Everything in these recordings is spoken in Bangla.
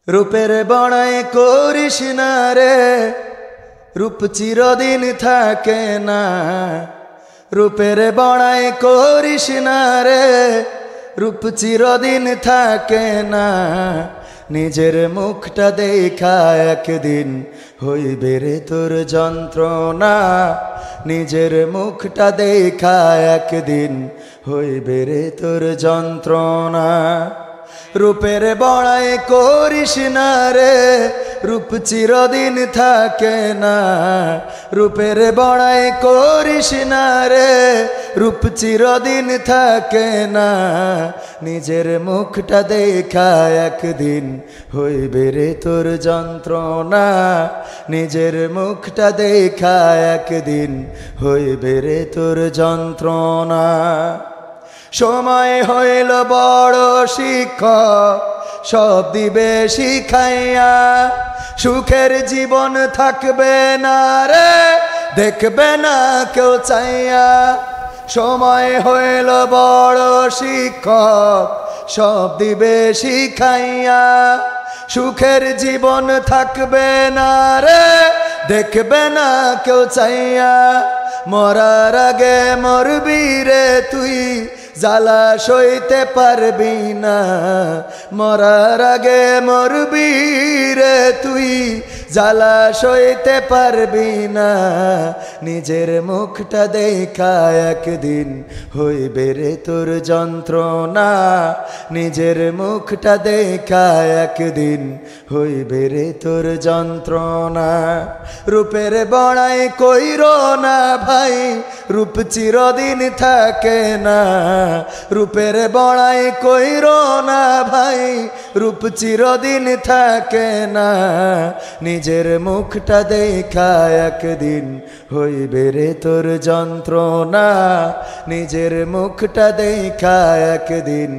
রূপের বড়াই করিস না রে, রূপ চিরদিন থাকে না। রূপের বড়াই করিস না রে, রূপ চিরদিন থাকে না। নিজের মুখটা দেখা একদিন হইবে রে তোর যন্ত্রণা। নিজের মুখটা দেখা একদিন হইবে রে তোর যন্ত্রণা। রূপের বড়াই করিস না রে, রূপ চিরদিন থাকে না। রূপের বড়াই করিস না রে, রূপ চিরদিন থাকে না। নিজের মুখটা দেখা একদিন হইবে রে তোর যন্ত্রণা। নিজের মুখটা দেখা একদিন হইবে রে তোর যন্ত্রণা। সময় হইল বড় শিক্ষক, সব দিবে শিখাইয়া। সুখের জীবন থাকবে না রে, দেখবে না কেউ চাইয়া। সময় হইল বড় শিক্ষক, সব দিবে শিখাইয়া। সুখের জীবন থাকবে না রে, দেখবে না কেউ চাইয়া। মরার আগে মরবি রে তুই, জ্বালা সইতে পারবি না। মরার আগে মরবি রে তুই, জ্বালা সইতে পারবি না। নিজের মুখটা দেখা একদিন হইবে রে তোর যন্ত্রণা। নিজের মুখটা দেখা একদিন হইবে রে তোর যন্ত্রণা। রূপের বড়াই কইরো না ভাই, রূপ চিরদিন থাকে না। রূপের বড়াই কইরো না ভাই, রূপ চিরদিন থাকে না। নিজের মুখটা দেখা একদিন হইবে রে তোর যন্ত্রণা। নিজের মুখটা দেখা একদিন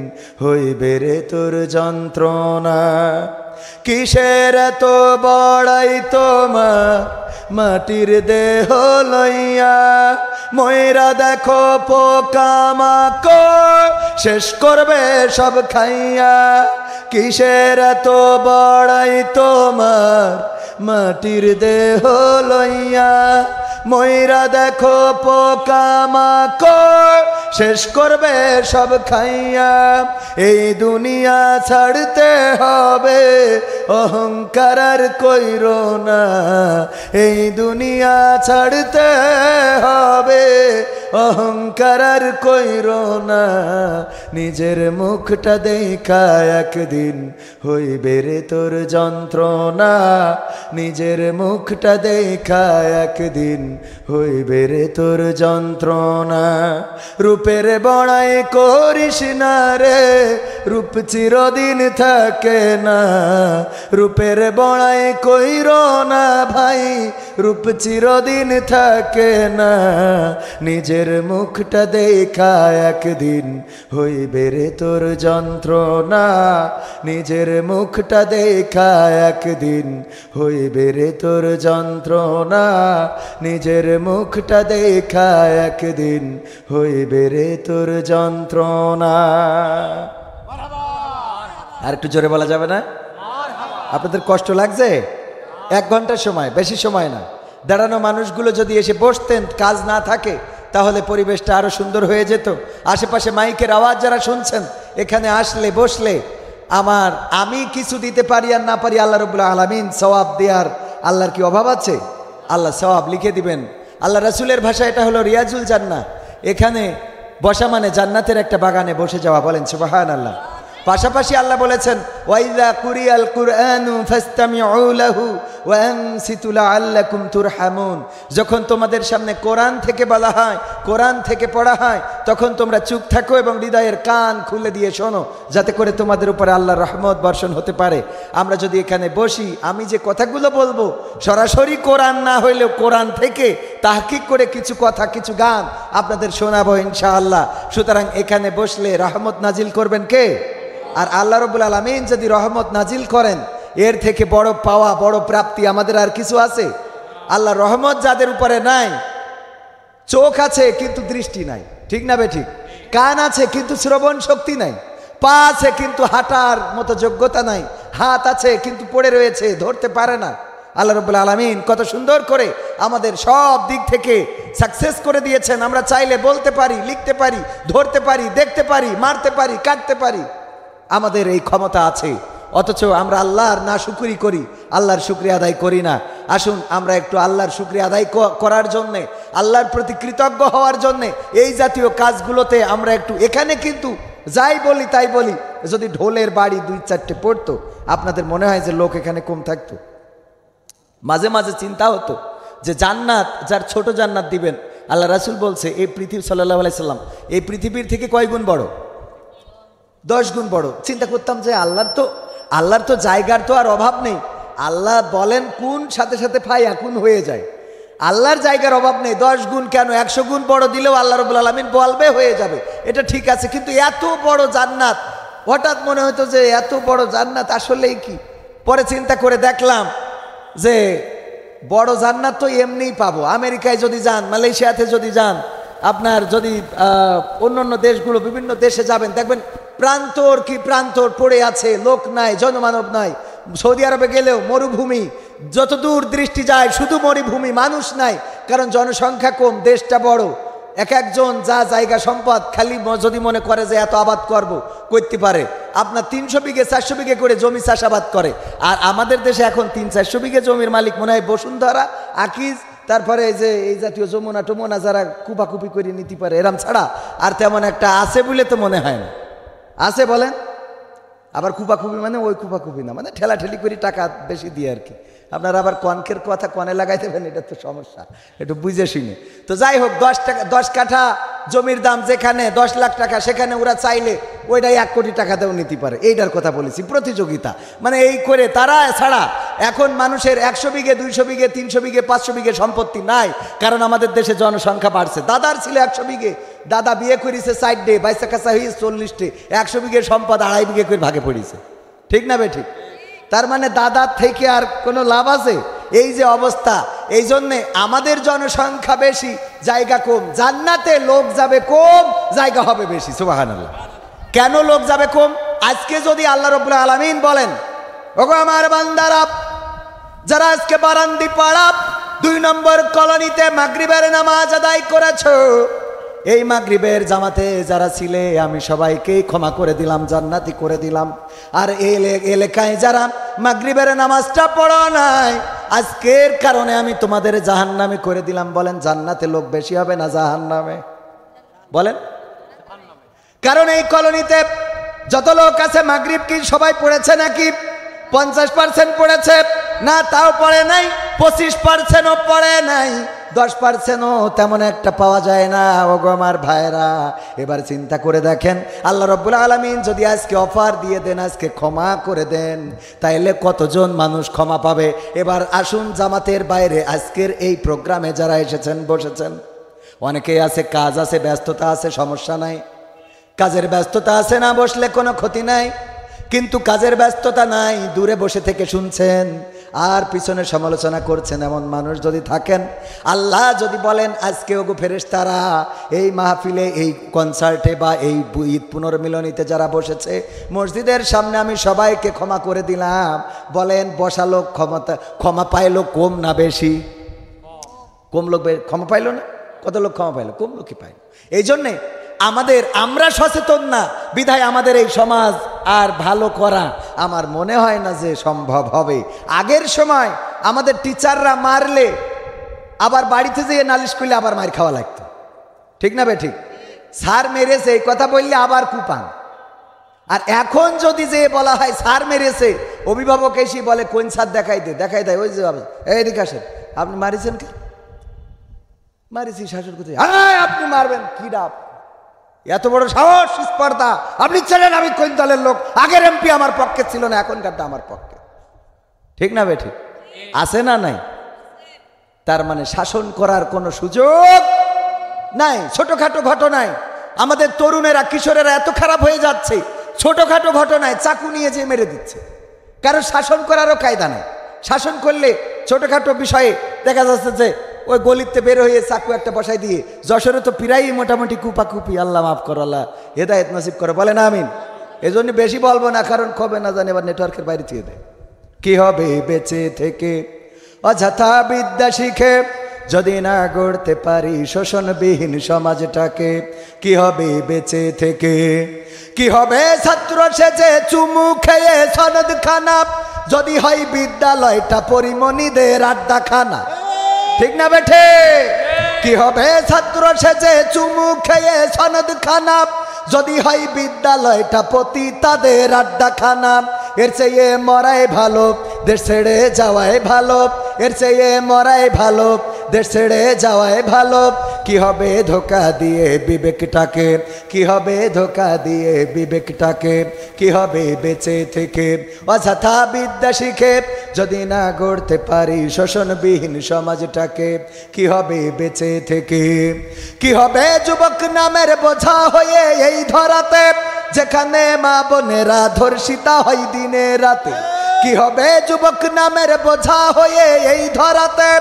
হইবে রে তোর যন্ত্রণা। কিসের এত বড়াই তোমার, মাটির দেহ লইয়া। ময়রা দেখো পোকামাকড়, শেষ করবে সব খাইয়া। কিসের এত বড়াই তোমার, মাটির দেহ লইয়া। ময়রা দেখো পোকামাকড়, শেষ করবে সব খাইয়া। এই দুনিয়া ছাড়তে হবে, অহংকার আর কইরো না। এই দুনিয়া ছাড়তে হবে, অহংকার আর কইরো না। নিজের মুখটা দেখা একদিন হইবে রে তোর যন্ত্রণা। নিজের মুখটা দেখা একদিন হইবে রে তোর যন্ত্রণা। রূপের বড়াই করিস না রে, রূপ চিরদিন থাকে না। রূপের বড়াই কইরো না ভাই, রূপ চিরদিন থাকে না। নিজের মুখটা দেখা একদিন হইবে রে তোর যন্ত্রণা। নিজের মুখটা দেখা একদিন হইবে রে তোর যন্ত্রণা। নিজের মুখটা দেখা একদিন হইবে রে তোর যন্ত্রণা। আর একটু জোরে বলা যাবে না? আপনাদের কষ্ট লাগছে? 1 ঘন্টার সময়, বেশি সময় না। দাঁড়ানো মানুষগুলো যদি এসে বসতেন, কাজ না থাকে, তাহলে পরিবেশটা আরো সুন্দর হয়ে যেত। আশেপাশে মাইকের আওয়াজ যারা শুনছেন, এখানে আসলে বসলে আমি কিছু দিতে পারি আর না পারি, আল্লাহ রাব্বুল আলামিন সওয়াব দেওয়ার আল্লাহর কি অভাব আছে? আল্লাহ সওয়াব লিখে দিবেন। আল্লাহ রাসূলের ভাষা এটা হলো রিয়াজুল জান্নাহ। এখানে বসা মানে জান্নাতের একটা বাগানে বসে যাওয়া। বলেন সুবহানাল্লাহ। পাশাপাশি আল্লাহ বলেছেন, ওয়াইযা কুরিয়াল কুরআনু ফাসতামিউ লাহু ওয়া আনসিতু লাআল্লাকুম তুরহামুন। যখন তোমাদের সামনে কোরআন থেকে বলা হয়, কোরআন থেকে পড়া হয়, তখন তোমরা চুপ থাকো এবং হৃদয়ের কান খুলে দিয়ে শোনো, যাতে করে তোমাদের উপরে আল্লাহর রহমত বর্ষণ হতে পারে। আমরা যদি এখানে বসি, আমি যে কথাগুলো বলবো সরাসরি কোরআন না হইলেও কোরআন থেকে তাহকিক করে কিছু কথা, কিছু গান আপনাদের শোনাবো ইনশাআল্লাহ। সুতরাং এখানে বসলে রহমত নাজিল করবেন কে? আর আল্লাহ রাব্বুল আলামিন যদি রহমত নাজিল করেন, এর থেকে বড় পাওয়া, বড় প্রাপ্তি আমাদের আর কিছু আছে? আল্লাহ রহমত যাদের উপরে নাই, চোখ আছে কিন্তু দৃষ্টি নাই, ঠিক না বেঠিক? কান আছে কিন্তু শ্রবণ শক্তি নাই, পা আছে কিন্তু হাঁটার মতো যোগ্যতা নাই, হাত আছে কিন্তু পড়ে রয়েছে, ধরতে পারে না। আল্লাহ রাব্বুল আলামিন কত সুন্দর করে আমাদের সব দিক থেকে সাকসেস করে দিয়েছেন। আমরা চাইলে বলতে পারি, লিখতে পারি, ধরতে পারি, দেখতে পারি, মারতে পারি, কাটতে পারি, আমাদের এই ক্ষমতা আছে। অথচ আমরা আল্লাহর নাশুকরি করি, আল্লাহর শুকরিয়া আদায় করি না। আসুন আমরা একটু আল্লাহর শুকরিয়া আদায় করার জন্যে, আল্লাহর প্রতি কৃতজ্ঞ হওয়ার জন্যে এই জাতীয় কাজগুলোতে আমরা একটু, এখানে কিন্তু যাই বলি তাই বলি, যদি ঢোলের বাড়ি 2-4টে পড়তো আপনাদের মনে হয় যে লোক এখানে কম থাকতো? মাঝে মাঝে চিন্তা হতো যে জান্নাত, যার ছোট জান্নাত দিবেন, আল্লাহ রাসূল বলছে এই পৃথিবী সাল্লাল্লাহু আলাইহি সাল্লাম এই পৃথিবীর থেকে কয় গুণ বড়? 10 গুণ বড়। চিন্তা করতাম যে আল্লাহর তো জায়গার তো আর অভাব নেই। আল্লাহ বলেন কোন, সাথে সাথে ফায়া কোন হয়ে যায়। আল্লাহর জায়গার অভাব নেই, 10 গুণ কেন 100 গুণ বড় দিলেও আল্লাহ রাব্বুল আলামিন বলবে হয়ে যাবে, এটা ঠিক আছে। কিন্তু এত বড় জান্নাত, হঠাৎ মনে হতো যে এত বড় জান্নাত আসলেই কি? পরে চিন্তা করে দেখলাম যে বড় জান্নাত তো এমনিই পাবো। আমেরিকায় যদি যান, মালয়েশিয়াতে যদি যান, আপনার যদি অন্য দেশগুলো, বিভিন্ন দেশে যাবেন, দেখবেন প্রান্তর কি প্রান্তর পড়ে আছে, লোক নাই, জনমানব নাই। সৌদি আরবে গেলেও মরুভূমি, যতদূর দৃষ্টি যায় শুধু মরুভূমি, মানুষ নাই, কারণ জনসংখ্যা কম, দেশটা বড়। এক একজন যা জায়গা সম্পদ, খালি যদি মনে করে যে এত আবাদ করব, করতে পারে। আপনার 300 বিঘে 400 বিঘে করে জমি চাষাবাদ করে। আর আমাদের দেশে এখন 300-400 বিঘে জমির মালিক মনে হয় বসুন্ধরা, আকিজ, তারপরে এই জাতীয় যমুনা টমুনা যারা কুপাকুপি করে নিতে পারে, এরম ছাড়া আর তেমন একটা আছে বলে তো মনে হয় না। আছে বলেন? আবার কুপাকুপি মানে ওই কুপাকুপি না, মানে ঠেলাঠেলি করে টাকা বেশি দিয়ে আর কি। আপনারা আবার কনকের কথা কনে লাগাই দেবেন, এটা তো সমস্যা, একটু বুঝে শুনে। তো যাই হোক, 10 কাঠা জমির দাম যেখানে 10 লাখ টাকা, সেখানে ওরা চাইলে ওইটাই 1 কোটি টাকাতেও নিতে পারে। এইটার কথা বলেছি, প্রতিযোগিতা। মানে এই করে তারা ছাড়া এখন মানুষের 100 বিঘে 200 বিঘে 300 বিঘে 500 বিঘে সম্পত্তি নাই, কারণ আমাদের দেশে জনসংখ্যা বাড়ছে। দাদার ছিল 100 বিঘে, দাদা বিয়ে করেছে 60 ডে, 22 কাছা হয়েছে 40 ডে, 100 বিঘের সম্পদ 2.5 বিঘে করে ভাগে পড়েছে। ঠিক না বে ঠিক? তার মানে দাদার থেকে আর কোনো লাভ আছে? এই যে অবস্থা, এই জন্যে আমাদের জনসংখ্যা বেশি, জায়গা কম। জান্নাতে লোক যাবে কম, জায়গা হবে বেশি। সুবহানাল্লাহ। কেন লোক যাবে কম? আজকে যদি আল্লাহ রাব্বুল আলামিন বলেন, ওগো আমার বান্দারা, যারা আজকে বারান্দি পাড়া 2 নম্বর কলোনিতে মাগরিবের নামাজ আদায় করেছো, এই মাগরিবের জামাতে যারা ছিলে আমি সবাইকেই ক্ষমা করে দিলাম, জান্নাতি করে দিলাম। আর এই এলাকায় যারা মাগরিবের নামাজটা পড়ো নাই, আজকের কারণে আমি তোমাদের জাহান্নামে করে দিলাম। বলেন জান্নাতে লোক বেশি হবে না জাহান্নামে? বলেন। কারণ এই কলোনিতে যত লোক আছে, মাগরিব কি সবাই পড়েছে নাকি? 50% পড়েছে না, তাও পড়ে নাই। 25%ও পড়ে নাই, 10%ও তেমন একটা পাওয়া যায় না। ওগো আমার ভাইরা, এবার চিন্তা করে দেখেন, আল্লাহ রাব্বুল আলামিন যদি আজকে অফার দিয়ে দেন, আজকে ক্ষমা করে দেন, তাইলে কতজন মানুষ ক্ষমা পাবে? এবার আসুন জামাতের বাইরে আজকের এই প্রোগ্রামে যারা এসেছেন, বসেছেন, অনেকেই আছে, কাজ আছে, ব্যস্ততা আছে, সমস্যা নাই। কাজের ব্যস্ততা আছে, না বসলে কোনো ক্ষতি নাই। কিন্তু কাজের ব্যস্ততা নাই, দূরে বসে থেকে শুনছেন আর পিছনে সমালোচনা করছেন, এমন মানুষ যদি থাকেন, আল্লাহ যদি বলেন আজকে ওগো ফেরেশতারা, এই মাহফিলে, এই কনসার্টে বা এই ঈদ পুনর্মিলনীতে যারা বসেছে, মসজিদের সামনে আমি সবাইকে ক্ষমা করে দিলাম। বলেন বসা লোক ক্ষমা পাইলো কম না বেশি? কম লোক ক্ষমা পাইলো না? কত লোক ক্ষমা পাইলো? কম লোকই পাইল। এই জন্যে আমরা সচেতন না বিধায় আমাদের এই সমাজ আর ভালো করা আমার মনে হয় না যে সম্ভব হবে। আগের সময় আমাদের টিচাররা মারলে আবার বাড়িতে যেয়ে নালিশ করলে আবার মার খাওয়া লাগতো। ঠিক না বে ঠিক? স্যার মেরেছে এই কথা বললে আবার কুপান। আর এখন যদি যে বলা হয় স্যার মেরেছে, অভিভাবক এসে বলে কোন স্যার দেখাই দেয়, ওই যে এইদিকে আসেন, আপনি মারিছেন কি? মারিছি শাসন করতে, আপনি মারবেন কি ডাব? এত বড় সাহস, স্পর্ধা! আপনি ছিলেন, আমি কোন দলের লোক? আগের এমপি আমার পক্ষে ছিল না, এখনকারটা আমার পক্ষে। ঠিক না বে ঠিক? আছে না নাই? তার মানে শাসন করার কোনো সুযোগ নাই। ছোটখাটো ঘটনায় আমাদের তরুণেরা, কিশোরেরা এত খারাপ হয়ে যাচ্ছে, ছোটখাটো ঘটনায় চাকু নিয়ে যে মেরে দিচ্ছে। কারণ শাসন করারও কায়দা নাই। শাসন করলে ছোটখাটো বিষয়ে দেখা যাচ্ছে যে ওই গলিতে বের হয়ে চাকু একটা বসাই দিয়ে, যশোরে তো প্রায়ই মোটামুটি কুপাকুপি। আল্লাহ মাফ করো, আল্লাহ হেদায়েত নসিব করো, বলে না আমিন। এই জন্য বেশি বলবো না, কারণ কবে না জানি আবার নেটওয়ার্কের বাইরে থেকে দেয়। কি হবে বেঁচে থেকে অযথা বিদ্যা শিখে যদি না গড়তে পারি শোষণবিহীন সমাজটাকে? কি হবে বেঁচে থেকে? কি হবে ছাত্র সেজে চুমু খেয়ে সনদ খানা যদি হয় বিদ্যালয়টা পরিমণিদের আড্ডাখানা? ঠিক না বেঠে? কি হবে ছাত্র সেজে চুমু খেয়ে সনদ খানা যদি হয় বিদ্যালয়টা পতিতাদের আড্ডাখানা? এর চেয়ে মরাই ভালো দেশ ছেড়ে যাওয়াই ভালো, এর চেয়ে মরাই ভালো দেশ ছেড়ে যাওয়াই ভালো। কি হবে ধোকা দিয়ে বিবেকটাকে? কি হবে ধোকা দিয়ে বিবেকটাকে? কি হবে বেঁচে থেকে অযথা বিদ্যা শিখে যদি না গড়তে পারি শোষণবিহীন সমাজটাকে? কি হবে বেঁচে থেকে? কি হবে যুবক নামের বোঝা হয়ে এই ধরাতে যেখানে মা বোনেরা ধর্ষিতা হয় দিনে রাতে? কি হবে যুবক নামের বোঝা হয়ে এই ধরাতে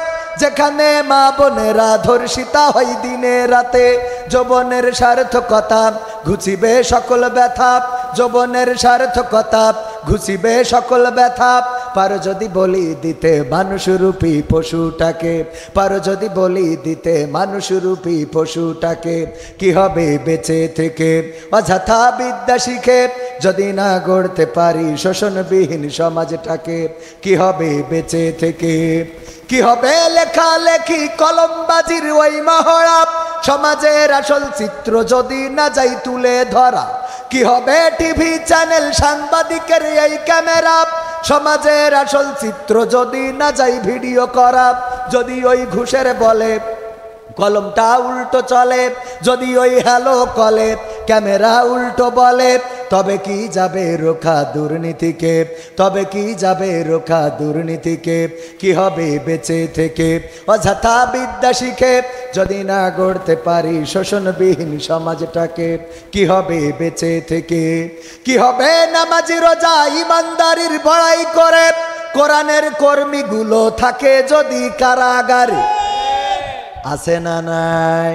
যেখানে মা বোনেরা ধর্ষিতা হয় দিনে রাতে? যৌবনের সার্থকতা ঘুচিবে সকল ব্যথা, যৌবনের সার্থকতা ঘুচিবে সকল ব্যথা। পারো যদি বলি দিতে মানুষরূপী পশুটাকে, পারো যদি বলি দিতে মানুষরূপী পশুটাকে? কি হবে বেঁচে থেকে অযথা বিদ্যা শিখে যদি না গড়তে পারি শোষণবিহীন সমাজটাকে? কি হবে বেঁচে থেকে? কি হবে লেখালেখি কলমবাজির ওই মহড়া সমাজের আসল চিত্র যদি না যাই তুলে ধরা? কি হবে টিভি চ্যানেল সাংবাদিকের এই ক্যামেরা সমাজের আসল চিত্র যদি না যাই ভিডিও করা? যদি ওই ঘুষের বলে কলমটা উল্টো চলে, যদি ওই হ্যালো কলে ক্যামেরা উল্টো বলে, তবে কি যাবে রোখা দুর্নীতিকে? তবে কি যাবে রোখা দুর্নীতিকে? কি হবে বেঁচে থেকে অযথা বিদ্যা শিখে যদি না গড়তে পারি শোষণবিহীন সমাজটাকে? কি হবে বেঁচে থেকে? কি হবে নামাজি রোজা ইমানদারির বড়াই করে কোরআনের কর্মীগুলো থাকে যদি কারাগারে? আছে না নাই?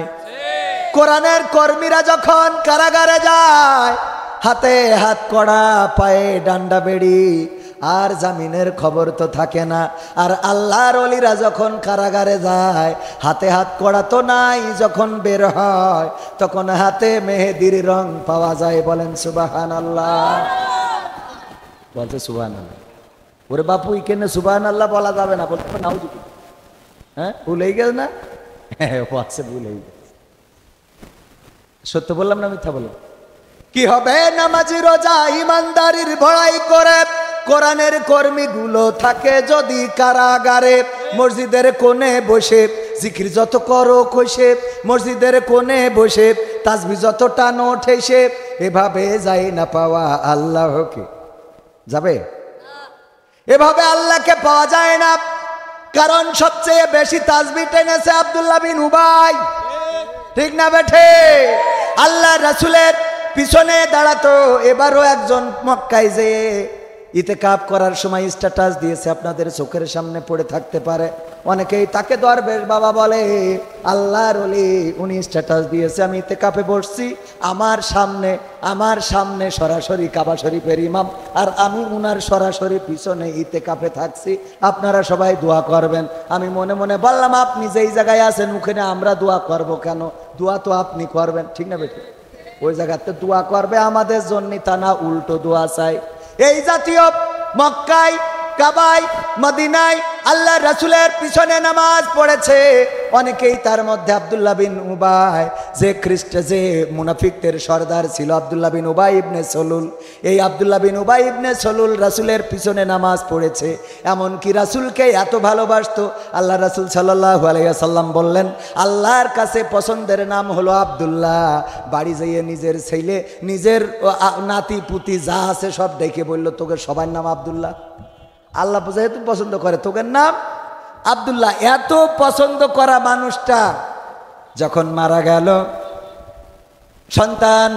কোরআনের কর্মীরা যখন কারাগারে যায় হাতে হাত কড়া পায়ে ডান্ডা বেড়ি, আর জামিনের খবর তো থাকে না। আর আল্লাহর ওলিরা যখন কারাগারে যায় হাতে হাত কড়া তো নাই, যখন বের হয় তখন হাতে মেহেদির রং পাওয়া যায়। বলেন সুবহানাল্লাহ। বলতে সুবহানাল্লাহ। ওরে বাপু এখানে সুবহানাল্লাহ বলা যাবে না, বলতে নাউজুবিল্লাহ। হ্যাঁ ভুলেই গেল না? হ্যাঁ ভুলেই গেল। সত্য বললাম না মিথ্যা বললাম? কি হবে নামাজি রোজা ইমানদারির বড়াই করে কোরআনের কর্মীগুলো থাকে যদি কারাগারে? মসজিদের কোণে বসে জিকির যত করো কষে, মসজিদের কোণে বসে তাসবিহ যত টানো ঠেসে, এভাবে যাই না পাওয়া আল্লাহকে? যাবে? এভাবে আল্লাহকে পাওয়া যায় না, কারণ সবচেয়ে বেশি তাসবিহ টেনেছে আব্দুল্লাহ বিন উবাই। ঠিক না বেঠে? আল্লাহ রাসূলের পিছনে দাঁড়াতো। এবারও একজন মক্কায় যে ইতিকাফ করার সময় স্ট্যাটাস দিয়েছে, আপনাদের চোখের সামনে পড়ে থাকতে পারে, অনেকেই তাকে দরবেশ বাবা বলে। আল্লাহর ওলি উনি স্ট্যাটাস দিয়েছে, আমি ইতিকাফে বসছি, আমার সামনে সরাসরি কাবা শরীফের ইমাম, আর আমি উনার সরাসরি পিছনে ইতিকাফে থাকছি, আপনারা সবাই দোয়া করবেন। আমি মনে মনে বললাম, আপনি যেই জায়গায় আছেন ওখানে আমরা দোয়া করব কেন? দোয়া তো আপনি করবেন। ঠিক না বেটি? ওই জায়গাতে দোয়া করবে আমাদের জন্য, তা না উল্টো দোয়া চাই। এই জাতীয় মক্কায় কাবায় মদিনায় আল্লাহ রাসূলের পিছনে নামাজ পড়েছে অনেকেই, তার মধ্যে আব্দুল্লাহ বিন উবাই, যে মুনাফিকদের সর্দার ছিল আব্দুল্লাহ বিন উবাই ইবনে সলুল। এই আব্দুল্লাহ বিন উবাই ইবনে সলুল রাসূলের পিছনে নামাজ পড়েছে। এমনকি রাসূলকে এত ভালোবাসতো, আল্লাহ রাসূল সাল্লাল্লাহু আলাইহি ওয়াসাল্লাম বললেন, আল্লাহর কাছে পছন্দের নাম হলো আব্দুল্লাহ। বাড়ি যেয়ে নিজের ছেলে, নিজের নাতি পুতি যা আছে সব ডেকে বলল, তোকে সবার নাম আব্দুল্লাহ। আল্লাহ যেহেতু পছন্দ করে, তোকের নাম আব্দুল্লাহ। এত পছন্দ করা মানুষটা যখন মারা গেল, সন্তান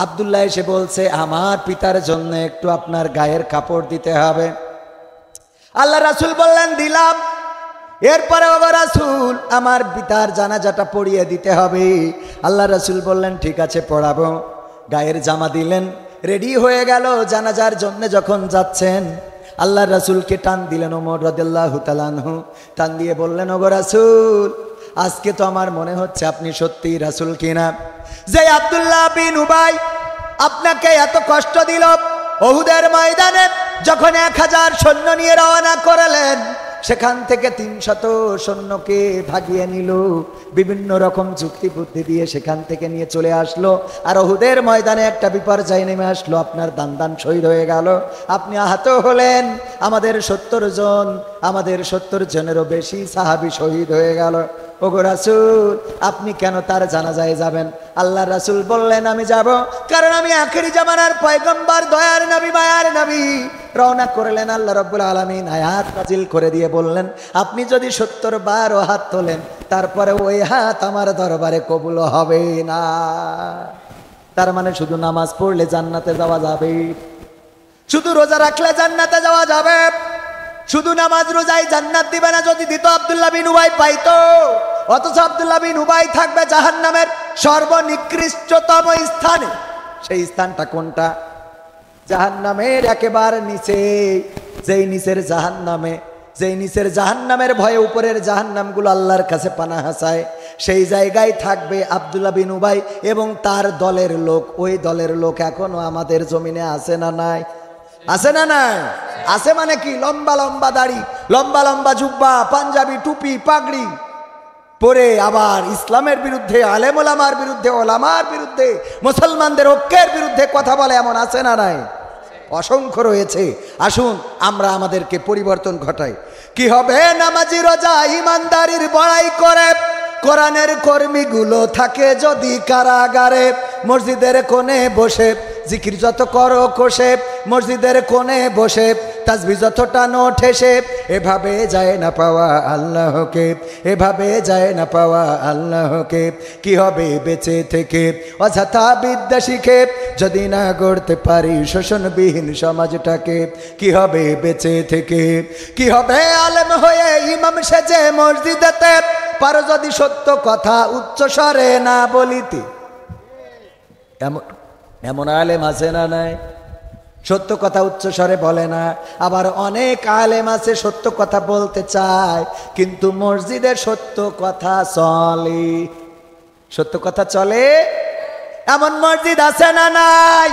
আব্দুল্লাহ এসে বলছে, আমার পিতার জন্য একটু আপনার গায়ের কাপড় দিতে হবে। আল্লাহ রাসূল বললেন, দিলাম। এরপরে ওগো রাসূল, আমার পিতার জানাজাটা পড়িয়ে দিতে হবে। আল্লাহ রাসূল বললেন, ঠিক আছে পড়াবো। গায়ের জামা দিলেন, রেডি হয়ে গেল জানাজার জন্য। যখন যাচ্ছেন আল্লাহর রাসূলকে টান দিলেন ওমর রাদিয়াল্লাহু তাআলা আনহু। টান দিয়ে বললেন, ওগো রাসূল, আজকে তো আমার মনে হচ্ছে আপনি সত্যিই রাসূল কিনা। যে আব্দুল্লাহ বিন উবাই আপনাকে এত কষ্ট দিল উহুদের ময়দানে, যখন 1000 সৈন্য নিয়ে রওনা করলেন, সেখান থেকে 300 সৈন্যকে ভাগিয়ে নিল, বিভিন্ন রকম যুক্তি বুদ্ধি দিয়ে সেখান থেকে নিয়ে চলে আসলো। আর উহুদের ময়দানে একটা বিপর্যয় নেমে আসলো, আপনার দান শহীদ হয়ে গেল, আপনি আহত হলেন। আমাদের 70 জনেরও বেশি সাহাবী শহীদ হয়ে গেল। ওগো রাসূল, আপনি কেন তার জানাজায় যাবেন? আল্লাহর রাসূল বললেন, আমি যাব, কারণ আমি আখেরি জামানার পয়গম্বর, দয়ার নবী, মায়ার নবী। রওনা করলেন। আল্লাহ রাব্বুল আলামিন আয়াত নাজিল করে দিয়ে বললেন, আপনি যদি 70 বার হাত তোলেন, তারপরে ওই হাত আমার দরবারে কবুল হবে না। তার মানে শুধু নামাজ পড়লে জান্নাতে যাওয়া যাবে, শুধু রোজা রাখলে জান্নাতে যাওয়া যাবে, শুধু নামাজ রোজাই জান্নাত দিবে না। যদি দিত আব্দুল্লাহ বিন উবাই পাইতো, অথচ আব্দুল্লাহ বিন উবাই থাকবে জাহান্নামের সর্বনিকৃষ্টতম স্থানে। সেই স্থানটা কোনটা? জাহান্নামের একেবারে নিচে। যেই নিচের জাহান্নামের ভয়ে উপরের জাহান্নামগুলো আল্লাহর কাছে পানাহ চায়, সেই জায়গায় থাকবে আব্দুল্লাহ বিন উবাই এবং তার দলের লোক। ওই দলের লোক এখনো আমাদের জমিনে আছে না নাই? আছে না নাই? আছে মানে কি? লম্বা লম্বা দাড়ি, লম্বা লম্বা জুব্বা, পাঞ্জাবি, টুপি, পাগড়ি পরে আবার ইসলামের বিরুদ্ধে, আলেম ওলামার বিরুদ্ধে, ওলামার বিরুদ্ধে, মুসলমানদের ঐক্যের বিরুদ্ধে কথা বলে, এমন আছে না নাই? অসংখ্য রয়েছে। আসুন আমরা আমাদেরকে পরিবর্তন ঘটাই। কি হবে নামাজি রোজা ইমানদারির বড়াই করে, কোরআনের কর্মীগুলো থাকে যদি কারাগারে। মসজিদের কোণে বসে জিকির যত করো কষে, মসজিদের কোণে বসে তাসবিহ যত টানো ঠেসে, এভাবে যায় না পাওয়া আল্লাহকে, এভাবে যায় না পাওয়া আল্লাহকে। কি হবে বেঁচে থেকে অযথা বিদ্যা শিখে, যদি না গড়তে পারি শোষণবিহীন সমাজটাকে? কি হবে বেঁচে থেকে? কি হবে আলেম হয়ে ইমাম সেজে মসজিদেতে, পারো যদি সত্য কথা উচ্চ স্বরে না বলিতে? এমন আলেম আছে না নাই? সত্য কথা উচ্চ স্বরে বলে না। আবার অনেক আলেম আছে সত্য কথা বলতে চায়, কিন্তু মসজিদে সত্য কথা চলে। সত্য কথা চলে এমন মসজিদ আছে না নাই?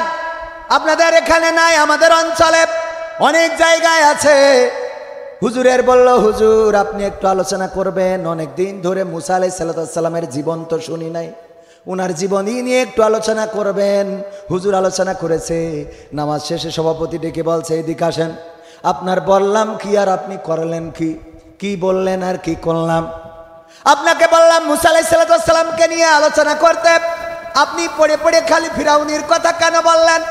আপনাদের এখানে নাই, আমাদের অঞ্চলে অনেক জায়গায় আছে। হুজুরের বলল, হুজুর আপনি একটু আলোচনা করবেন, অনেক দিন ধরে মুসা আলাইহিস সালামের জীবন তো শুনি নাই, উনার জীবনী নিয়ে একটু আলোচনা করবেন। হুজুর আলোচনা করেছে। নামাজ শেষে সভাপতি ডেকে বলছে, এদিকে আসেন, আপনার বললাম কি আর আপনি করলেন কি? কি বললেন আর কি করলাম? আপনাকে বললাম মুসা আলাইহিস সালামকে নিয়ে আলোচনা করতে, আপনি পড়ে পড়ে খালি ফিরাউনের কথা কেন বললেন?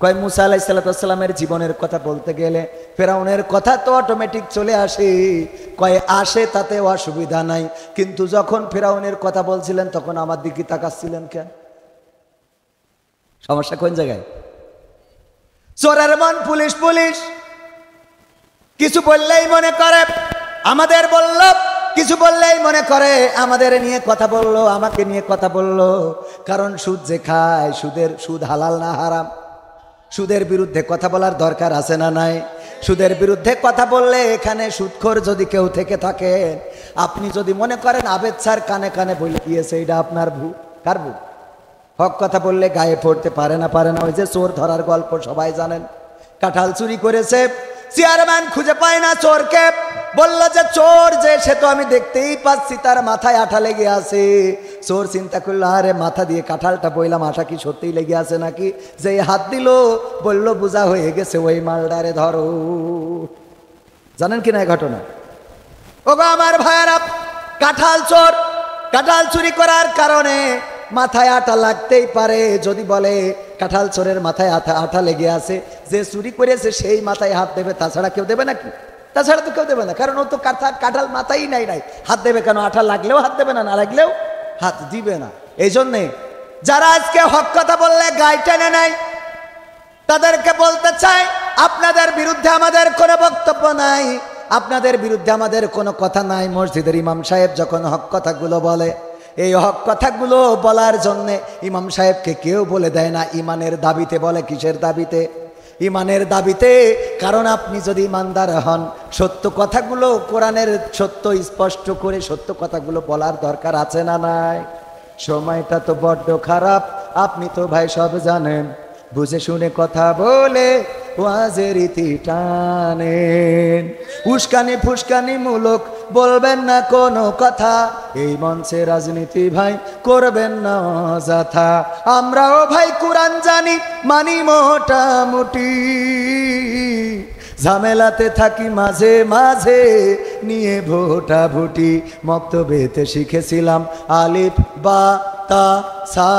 কয় মুসা আলাইহিস সালামের জীবনের কথা বলতে গেলে ফেরাউনের কথা তো অটোমেটিক চলে আসে। কয় আসে, তাতে অসুবিধা নাই, কিন্তু যখন ফেরাউনের কথা বলছিলেন তখন আমার দিকে তাকাচ্ছিলেন কেন? সমস্যা কোন জায়গায়? চোরের মন পুলিশ পুলিশ, কিছু বললেই মনে করে আমাদের বলল, কিছু বললেই মনে করে আমাদের নিয়ে কথা বললো, আমাকে নিয়ে কথা বললো। কারণ সুদ যে খায়, সুদ হালাল না হারাম? সুদের বিরুদ্ধে কথা বলার দরকার আছে না নাই? সুদের বিরুদ্ধে কথা বললে এখানে সুদখোর যদি কেউ থেকে থাকে, আপনি যদি মনে করেন আবেদ স্যার কানে কানে বলে দিয়েছে, এটা আপনার ভুল। কার ভুল? হক কথা বললে গায়ে পড়তে পারে না। ওই যে চোর ধরার গল্প সবাই জানেন, কাঁঠাল চুরি করেছে, চেয়ারম্যান খুঁজে পায় না চোরকে, বলল যে চোর যে, সে তো আমি দেখতেই পাচ্ছি তার মাথায় আঠা লেগে আছে। চোর চিন্তা করলো, আরে মাথা দিয়ে কাঁঠালটা বইলাম, আঠা কি সত্যিই লেগে আছে নাকি? যে হাত দিল, বলল বোঝা হয়ে গেছে, ওই মালডারে ধরো। জানেন কি না ঘটনা? ওগো আমার ভাইয়েরা, কাঁঠাল চোর, কাঁঠাল চুরি করার কারণে মাথায় আঠা লাগতেই পারে। যদি বলে কাঁঠাল চোরের মাথায় আঠা লেগে আছে, যে চুরি করেছে সেই মাথায় হাত দেবে, তাছাড়া কেউ দেবে নাকি? তাছাড়া তো কেউ দেবে না, কারণ ও তো কাঁঠাল মাথায় নাই। হাত দেবে কেন? আঠা লাগলেও হাত দেবে না, না লাগলেও হাত দিবে না। এই জন্যে যারা আজকে হক কথা বললে গায়ে টেনে নেয়, তাদেরকে বলতে চাই, আপনাদের বিরুদ্ধে আমাদের কোনো বক্তব্য নাই, আপনাদের বিরুদ্ধে আমাদের কোনো কথা নাই। মসজিদের ইমাম সাহেব যখন হক কথাগুলো বলে, এই হক কথাগুলো বলার জন্যে ইমাম সাহেবকে কেউ বলে দেয় না ইমানের দাবিতে। বলে কিসের দাবিতে? ইমানের দাবিতে। কারণ আপনি যদি ইমানদার হন, সত্য কথাগুলো, কোরআনের সত্য স্পষ্ট করে সত্য কথাগুলো বলার দরকার আছে না নাই? সময়টা তো বড্ড খারাপ, আপনি তো ভাই সব জানেন। বুঝে শুনে কথা বলে ওয়াজের ইতি টানেন। উস্কানি ফুস্কানি মূলক বলবেন না কোনো কথা, এই মঞ্চে রাজনীতি ভাই করবেন না অযথা। আমরাও ভাই কোরআন জানি, মানি মোটামুটি, ঝামেলাতে থাকি মাঝে মাঝে নিয়ে ভোটাভুটি। মক্তবেতে শিখেছিলাম আলিফ বা তা সা,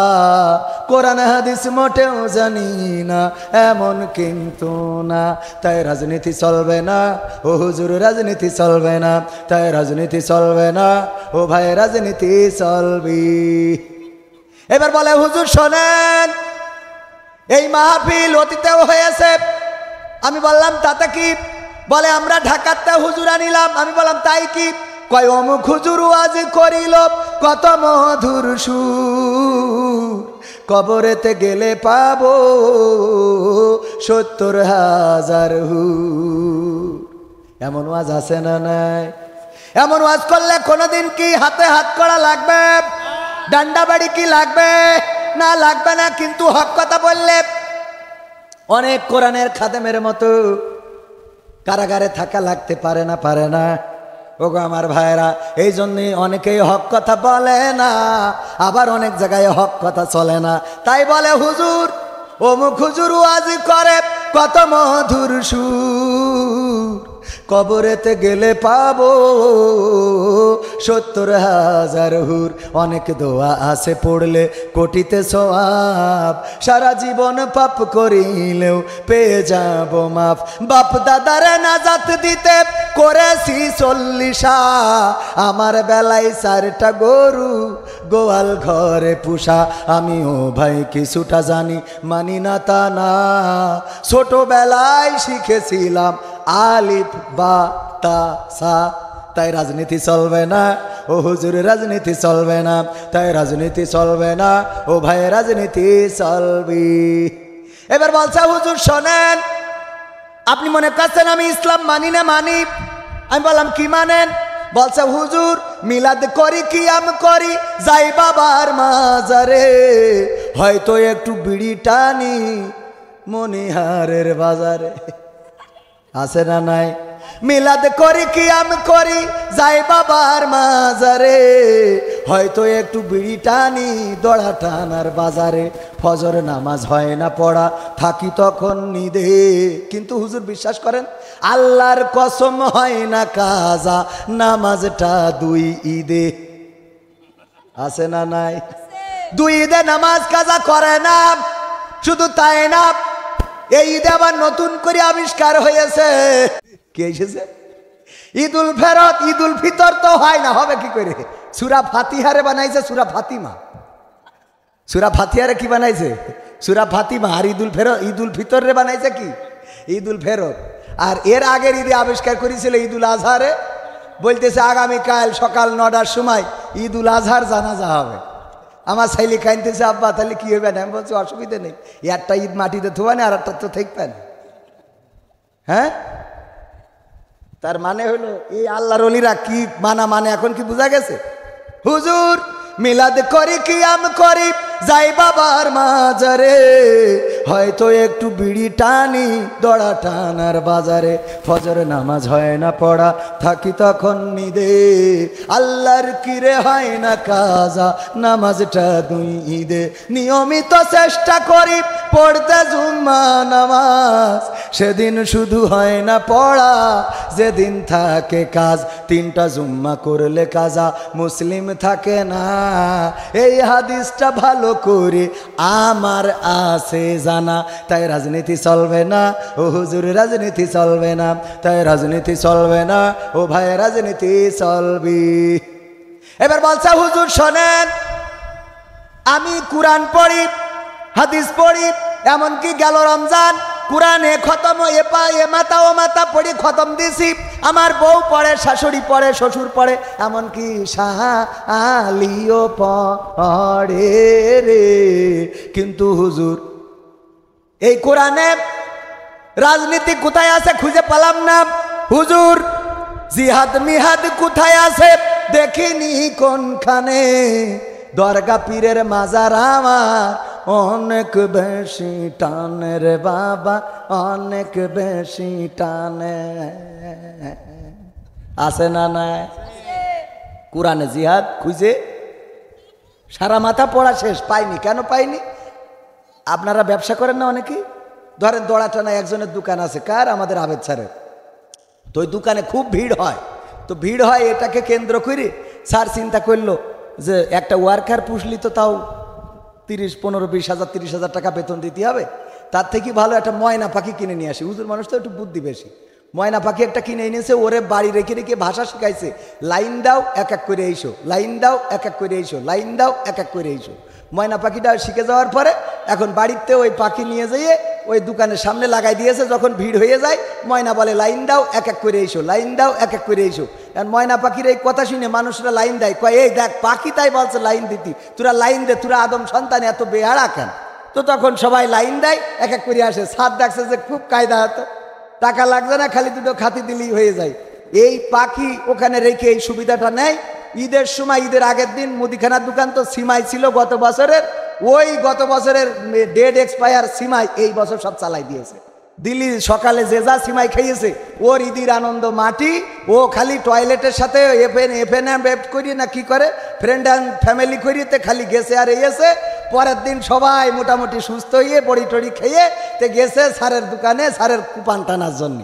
কোরআন হাদিস মোটেও জানি না এমন কিন্তু না। তাই রাজনীতি চলবে না ও হুজুর, রাজনীতি চলবে না, তাই রাজনীতি চলবে না ও ভাই, রাজনীতি চলবি। এবার বলে হুজুর শোনেন, এই মাহফিল অতীতেও হয়েছে। আমি বললাম তাতে কি? বলে আমরা ঢাকাতে হুজুর আনিলাম। আমি বললাম তাই কি? কয় অমুক হুজুর ওয়াজ করিল কত মধুর সুর, কবরেতে গেলে পাবো ৭০,০০০ হুর। এমন ওয়াজ আছে না নাই? এমন ওয়াজ করলে কোনোদিন কি হাতে হাত করা লাগবে? ডান্ডা বাড়ি কি লাগবে? না, লাগবে না। কিন্তু হক কথা বললে অনেক কোরআনের খাদেমের মতো কারাগারে থাকা লাগতে পারে না, পারে না। ওগো আমার ভাইরা, এই জন্যই অনেকেই হক কথা বলে না, আবার অনেক জায়গায় হক কথা চলে না। তাই বলে হুজুর, অমুক হুজুর ওয়াজ করে কত মধুর সুর, কবরেতে গেলে পাবো ৭০,০০০ হুর। অনেক দোয়া আছে পড়লে কোটিতে সওয়াব, সারা জীবন পাপ করিলেও পেয়ে যাব মাফ। বাপ দাদারে নাজাত দিতে করেছি ৪০, আমার বেলায় ৪টা গরু গোয়াল ঘরে পুষা। আমিও ভাই কিছুটা জানি, মানি না তা না, ছোটবেলায় শিখেছিলাম আলিফ বা তা সা। তাই রাজনীতি চলবে না ও হুজুর, রাজনীতি চলবে না, তাই রাজনীতি চলবে না ও ভাই, রাজনীতি চলবি। এবার বলছে হুজুর শোনেন, আপনি মনে করছেন আমি ইসলাম মানি না? মানি। আমি বললাম কি মানেন? বলছে হুজুর মিলাদ করি, কিয়াম করি, যাই বাবার মাজারে, হয়তো একটু বিড়ি টানি মনিহারের বাজারে। আছে না নাই? মিলাদ করি, কিয়াম করি, যাই বাবার মাজারে, হয়তো একটু বিড়ি টানি দড়া টানার বাজারে। ফজর নামাজ হয় না পড়া, থাকি তখন নিদে। কিন্তু হুজুর বিশ্বাস করেন, আল্লাহর কসম হয় না কাজা নামাজটা 2 ঈদে। আছে না নাই? 2 ঈদে নামাজ কাজা করে না। শুধু তাই না, এই ঈদে আবার নতুন করে আবিষ্কার হয়েছে। কি এসেছে? ঈদুল ফেরত, ঈদুল ফিতর তো হয় না, হবে কি করে? সূরা ফাতিহারে বানাইছে সূরা ফাতিমা। সূরা ফাতিহারে কি বানাইছে? সূরা ফাতিমা। আর ঈদুল ফিতরে বানাইছে কি? ঈদুল ফেরত। আর এর আগের ঈদে আবিষ্কার করেছিল ঈদুল আজহারে। বলতেছে আগামীকাল সকাল 9টার সময় ঈদুল আজহার জানাজা হবে। আমার ছেলে কাইনতেছে, আব্বা তাহলে কি হবে? আমি বলছি অসুবিধা নেই, একটা ঈদ মাটিতে থোয়ানে আর একটা তো থাকবেন। হ্যাঁ, তার মানে হলো এই আল্লাহর ওলিরা কি মানা মানে এখন কি বোঝা গেছে? হুজুর মিলাদ করি, কিয়াম করি, যাই বাবার মাজারে, হয়তো একটু বিড়ি টানি দড়া টানার বাজারে। ফজর নামাজ হয় না পড়া, থাকি তখন নিদে, আল্লাহর কিরে হয় না কাজা নামাজটা 2 ঈদে। নিয়মিত চেষ্টা করি পড়তে জুম্মা নামাজ, সেদিন শুধু হয় না পড়া, যেদিন থাকে কাজ। 3টা জুম্মা করলে কাজা মুসলিম থাকে না, এই হাদিসটা ভালো করে আমার আছে জানা। তাই রাজনীতি চলবে না ও হুজুর, রাজনীতি চলবে না, তাই রাজনীতি চলবে না ও ভাই, রাজনীতি চলবি। এবার বলছে হুজুর শোনেন, আমি কোরআন পড়ি, হাদিস পড়ি, এমনকি গেল রমজান কোরআনে খতম এপা এ মাতা ও মাতা পড়ি খতম দিছি, আমার বউ পড়ে, শাশুড়ি পড়ে, শ্বশুর পড়ে, এমনকি শালিও পড়ে রে। কিন্তু হুজুর এই কোরআনে রাজনীতি কোথায় আছে খুঁজে পেলাম না। হুজুর জিহাদ মিহাদ কোথায় আছে দেখিনি কোনখানে। দরগা পীরের মাজার আমার অনেক বেশি টানে রে বাবা, অনেক বেশি টানে। আছে না নাই? কোরআনে জিহাদ খুঁজে সারা মাথা পড়া শেষ, পাইনি। কেন পাইনি? আপনারা ব্যবসা করেন না অনেকেই, ধরেন দড়াটানা একজনের দোকান আছে, কার? আমাদের আবেদ স্যারের। তো ওই দোকানে খুব ভিড় হয়, তো ভিড় হয় এটাকে কেন্দ্র করে স্যার চিন্তা করলো যে একটা ওয়ার্কার পুষলি তো তাও 30, 15, 20 হাজার 30 হাজার টাকা বেতন দিতে হবে, তার থেকে ভালো একটা ময়না পাখি কিনে নিয়ে আসি। হুজুর মানুষ তো একটু বুদ্ধি বেশি, ময়না পাখি একটা কিনে এনেছে, ওরে বাড়ি রেখে রেখে ভাষা শিখাইছে, লাইন দাও এক এক করে এইসো, লাইন দাও এক এক করে এইসো, লাইন দাও এক এক করে এইসো। ময়না পাখিটা শিখে যাওয়ার পরে এখন বাড়িতে ওই পাখি নিয়ে যেয়ে ওই দোকানের সামনে লাগাই দিয়েছে। যখন ভিড় হয়ে যায় ময়না বলে লাইন দাও এক এক করে এইসো, লাইন দাও এক এক করে এইসো। আর ময়না পাখির এই কথা শুনে মানুষরা লাইন দেয়, কয় এই দেখ পাখি তাই বলছে লাইন দিতি, তোরা লাইন দে, তোরা আদম সন্তান এত বেহারা কেন? তো তখন সবাই লাইন দেয়, এক এক করে আসে। সাত দেখছে যে খুব কায়দা হতো, টাকা লাগছে না, খালি দুটো খাতি দিলেই হয়ে যায়। এই পাখি ওখানে রেখে এই সুবিধাটা নেয়। ঈদের সময়, ঈদের আগের দিন মুদিখানার দোকান তো সিমাই ছিল গত বছরের, ওই গত বছরের ডেট এক্সপায়ার সিমাই এই বছর সব চালাই দিয়েছে। দিল্লি সকালে যে যা সিমাই খেয়েছে ওর ঈদের আনন্দ মাটি। ও খালি টয়লেটের সাথে এফএন করিয়ে না কি করে ফ্রেন্ড অ্যান্ড ফ্যামিলি করিয়েতে খালি গেছে আর এসে। পরের দিন সবাই মোটামুটি সুস্থ হয়ে বড়ি টড়ি খেয়ে তে গেছে স্যারের দোকানে স্যারের কুপান টানার জন্য।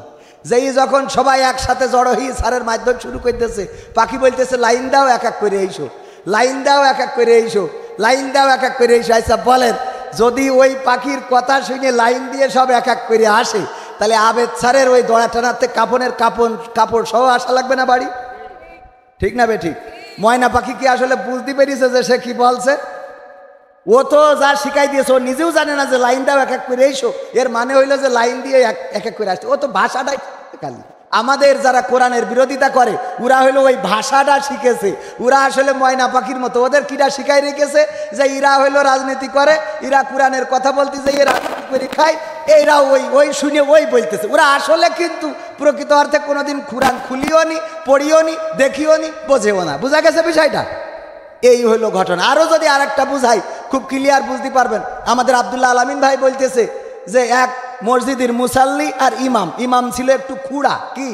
যেই যখন সবাই একসাথে জড়ো হয়ে স্যারের মাধ্যম শুরু করতেছে, পাখি বলতেছে লাইন দাও এক এক করে এইসো, লাইন দাও এক এক করে এইসো, লাইন দাও এক এক করে এইসো। আচ্ছা বলেন, যদি ওই পাখির কথা শুনে লাইন দিয়ে সব এক এক করে আসে, তাহলে আবেদ স্যারের ওই দড়া টানাতে কাপড় সহ আসা লাগবে না বাড়ি? ঠিক না বে ঠিক? ময়না পাখি কি আসলে বুঝতে পেরেছে যে সে কি বলছে? ও তো যা শিখাই দিয়েছে ও নিজেও জানে না যে লাইন দাও এক এক করে এইসো, এর মানে হইলো যে লাইন দিয়ে এক এক করে আসছে। ও তো ভাষাটাই খালি। আমাদের যারা কোরআনের বিরোধিতা করে ওরা হইলো ওই ভাষাটা শিখেছে, ওরা আসলে ময়না পাখির মতো। ওদের কিরা শিখাই রেখেছে যে এরা হইলো রাজনীতি করে, এরা কোরআনের কথা বলতেছে, এরা রাজনীতি করে খায়, এরা ওই শুনে ওই বলতেছে। ওরা আসলে কিন্তু প্রকৃত অর্থে কোনোদিন কোরআন খুলিও নি, পড়িও নি, দেখিও নি, বোঝেও না। বোঝা গেছে বিষয়টা? এই হইল ঘটনা। আরও যদি আর একটা বুঝাই খুব ক্লিয়ার বুঝতে পারবেন। আমাদের আব্দুল্লাহ আলামিন ভাই বলতেছে যে এক মসজিদের মুসাল্লি আর ইমাম ছিল একটু খুড়া। কি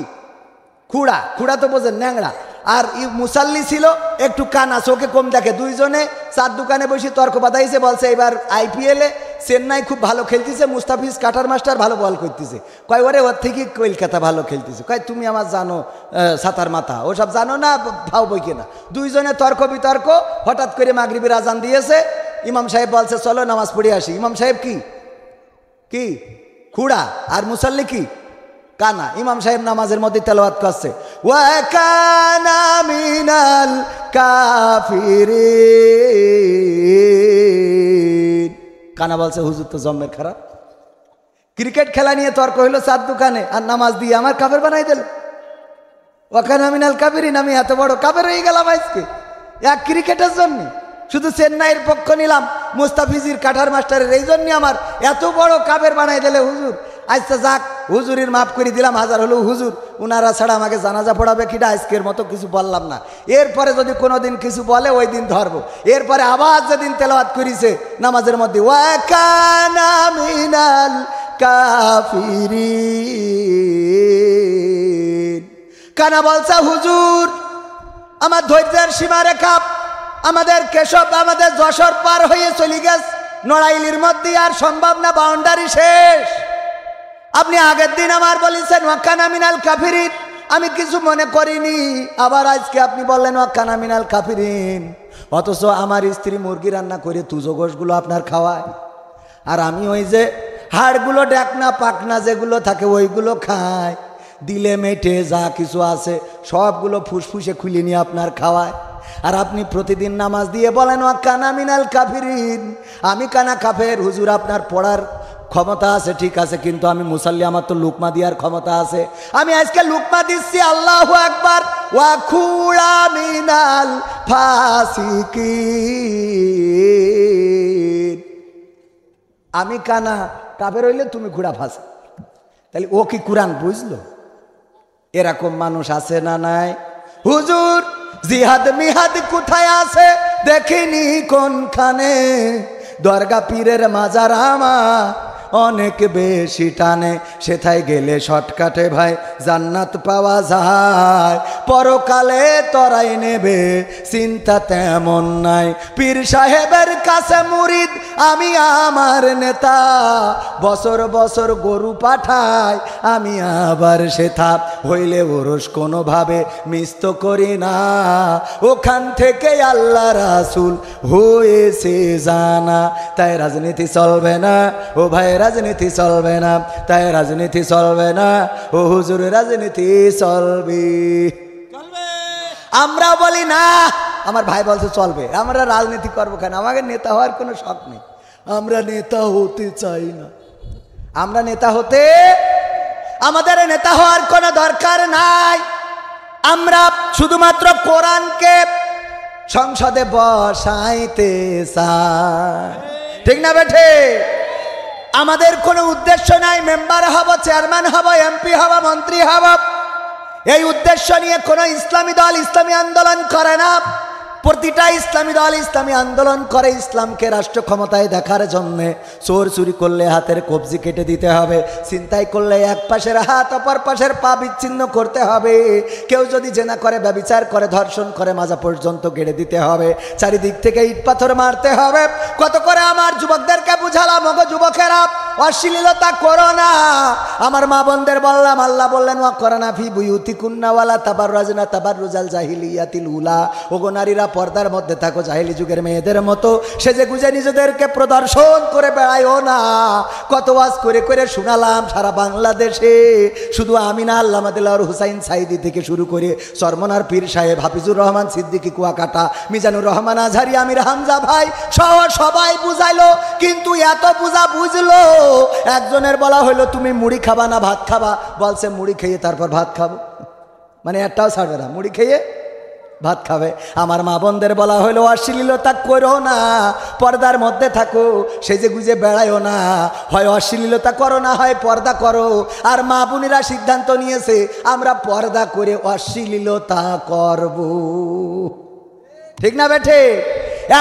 খুড়া? খুড়া তো বোঝেন, ন্যাংরা। আর মুসাল্লি ছিল একটু কানা, চোখে কম দেখে। দুইজনে চার দোকানে বসে তর্ক বাঁধাইছে, বলছে এবার আইপিএলে চেন্নাই খুব ভালো খেলতেছে, মুস্তাফিজ কাটার মাস্টার ভালো বল করতেছে। কয় ওরে ওর থেকে কলকাতা ভালো খেলতেছে। কয় তুমি আমার জানো সাতার মাথা, ওসব জানো না, ভাও বইকে না। দুইজনে তর্ক বিতর্ক। হঠাৎ করে মাগরিবের আজান দিয়েছে, ইমাম সাহেব বলছে চলো নামাজ পড়ে আসি। ইমাম সাহেব কি খুড়া আর মুসাল্লি কি কানা। ইমাম সাহেব নামাজের মধ্যে তেলাওয়াত করছে, ওয়া কানা মিনাল কাফিরিন। কানা বলছে হুজুর তো জম্মের খারাপ। ক্রিকেট খেলা নিয়ে তর্ক হইলো চার দোকানে, আর নামাজ দিয়ে আমার কাফের বানাই দিল। ওয়া কানা মিনাল কাফিরিন, আমি এত বড় কাফের হয়ে গেলাম আজকে এক ক্রিকেটের জন্য। শুধু চেন্নাইয়ের পক্ষ নিলাম, মুস্তাফিজির কাঠার মাস্টারের, এই জন্য আমার এত বড় কাফের বানাই দিলে হুজুর। আচ্ছা যাক, হুজুরের মাফ করে দিলাম, হাজার হলেও হুজুর উনারা ছাড়া আমাকে জানাজা পড়াবে কিনা, আজকের মতো কিছু বললাম না। এরপরে যদি কোনোদিন কিছু বলে ওই দিন ধরবো। এরপরে আবার যেদিন তেলাওয়াত করেছে নামাজের মধ্যে, ওয়া কানা মিনাল কাফিরিন, কানা বলছে হুজুর আমার ধৈর্যের সীমা রেখা, আমাদের কেশব আমাদের যশোর পার হয়ে চলে গেছে, নড়াইলির মধ্যে আর সম্ভব না, বাউন্ডারি শেষ। আপনি আগের দিন আমার বলেছেন ওয়াকানা মিনাল কাফিরিন, আমি কিছু মনে করিনি। আবার আজকে আপনি বললেন ওয়াকানা মিনাল কাফিরিন, অথচ আমার স্ত্রী মুরগি রান্না করে তুজো গোশগুলো আপনার খাওয়ায়, আর আমি ওই যে হাড়গুলো ডাকনা পাকনা যেগুলো থাকে ওইগুলো খায়। দিলে মেটে যা কিছু আছে সবগুলো ফুসফুসে খুলে নিয়ে আপনার খাওয়ায়। আর আপনি প্রতিদিন নামাজ দিয়ে বলেন ওয়াকানা মিনাল কাফিরিন, আমি কানা কাফের। হুজুর আপনার পড়ার ক্ষমতা আছে ঠিক আছে, কিন্তু আমি মুসাল্লি, আমার তো লুকমা দেওয়ার ক্ষমতা আছে। আমি আজকে লুকমা দিচ্ছি, আল্লাহু আকবার, ওয়া খুলা মিনাল ফাসিকিন। আমি কানা, কাফের হইলে তুমি ঘোড়া ফাঁসা। তাহলে ও কি কোরআন বুঝলো? এরকম মানুষ আছে না নাই? হুজুর জিহাদ মিহাদ কোথায় আছে দেখিনি কোনখানে, দরগা পীরের মাজার আমার অনেক বেশি টানে, সেথায় গেলে শর্টকাটে ভাই জান্নাত পাওয়া যায়, পরকালে তরাই নেবে চিন্তা তেমন নাই। পীর সাহেবের কাছে মুরিদ আমি আমার নেতা, বছর বছর গরু পাঠায় আমি আবার সেথা, হইলে ওরস কোনোভাবে মিস তো করি না, ওখান থেকে আল্লাহ রাসূল হয়েছে জানা। তাই রাজনীতি চলবে না ও ভাই, রাজনীতি চলবে না, তাই রাজনীতি চলবে না ও হুজুর, রাজনীতি চলবে। আমরা বলি না, আমার ভাই বলছে চলবে, আমরা রাজনীতি করবো কেন? আমাকে নেতা হওয়ার কোনো শখ নেই, আমরা নেতা হতে চাই না। আমরা নেতা হতে, আমাদের নেতা হওয়ার কোনো দরকার নাই। আমরা শুধুমাত্র কোরআনকে সংসদে বসাইতে চাই, ঠিক না বেঠে? আমাদের কোনো উদ্দেশ্য নাই মেম্বার হব, চেয়ারম্যান হব, এমপি হব, মন্ত্রী হব। এই উদ্দেশ্য নিয়ে কোনো ইসলামী দল ইসলামী আন্দোলন করে না। প্রতিটা ইসলামী দল ইসলামী আন্দোলন করে ইসলামকে রাষ্ট্র ক্ষমতায় দেখার জন্যে। চোর চুরি করলে হাতের কবজি কেটে দিতে হবে, ছিনতাই করলে এক পাশের হাত অপর পাশের পা বিচ্ছিন্ন করতে হবে, কেউ যদি জেনা করে, ব্যভিচার করে, ধর্ষণ করে, মাজা পর্যন্ত গেড়ে দিতে হবে, চারিদিক থেকে ইট পাথর মারতে হবে। কত করে আমার যুবকদেরকে বুঝালাম, ওগো যুবকেরা অশ্লীলতা করো না। আমার মা বোনদের বললাম, আল্লাহ বললেন ওয়া করোনা ফি বুয়ুতিকুন্না ওয়ালা তাবাররাজনা তাবাররুজাল জাহিলিয়াতিল উলা, ওগো নারীরা পর্দার মধ্যে থাকো, জাহিলি যুগের মেয়েদের মতো সেজে গুজে নিজেদেরকে প্রদর্শন করে বেড়াইও না। কত ওয়াজ করে করে শোনালাম সারা বাংলাদেশে, শুধু আমি না, আল্লামা দেলোয়ার হুসাইন সাইদি থেকে শুরু করে চরমনার পীর সাহেব, হাফিজুর রহমান সিদ্দিকী কুয়াকাটা, মিজানুর রহমান আজহারি, আমির হামজা ভাই সহ সবাই বুঝাইলো, কিন্তু এত বুঝা বুঝলো। একজনের বলা হইলো তুমি মুড়ি খাবা না ভাত খাবা, বলছে মুড়ি খেয়ে তারপর ভাত খাবো, মানে একটাও ছাড়বে না, মুড়ি খেয়ে ভাত খাবে। আমার মা বোনদের বলা হইলো অশ্লীলতা করো না, পর্দার মধ্যে থাকো, সেজে গুজে বেড়ায়ও না, হয় অশ্লীলতা করো না হয় পর্দা করো। আর মা বোনেরা সিদ্ধান্ত নিয়েছে আমরা পর্দা করে অশ্লীলতা করব, ঠিক না বেঠে?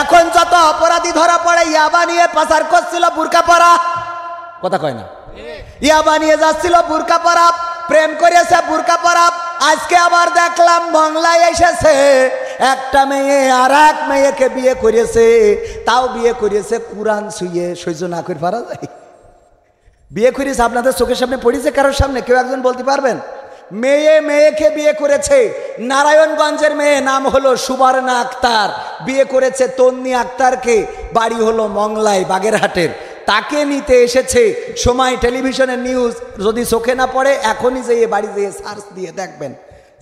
এখন যত অপরাধী ধরা পড়ে, ইয়াবা নিয়ে পাচার করছিল বুরকা পরা, কথা কয় না, ইয়াবা নিয়ে যাচ্ছিল বুরকা পরা, প্রেম করেছে বুরকা পরা। আজকে আবার দেখলাম বাংলায় এসেছে একটা মেয়ে আর এক মেয়েকে বিয়ে করেছে, তাও বিয়ে করেছে কোরআন ছুঁয়ে, সহ্য না করে পারা যায়? বিয়ে করেছে, আপনাদের চোখের সামনে পড়েছে কারোর সামনে? কেউ একজন বলতে পারবেন? মেয়ে মেয়েকে বিয়ে করেছে। নারায়ণগঞ্জের মেয়ে, নাম হলো সুবর্ণা আক্তার, বিয়ে করেছে তন্নি আক্তারকে, বাড়ি হলো মংলায় বাগেরহাটের। তাকে নিতে এসেছে সময় টেলিভিশনের নিউজ, যদি চোখে না পড়ে এখনই যেয়ে বাড়ি যেয়ে সার্চ দিয়ে দেখবেন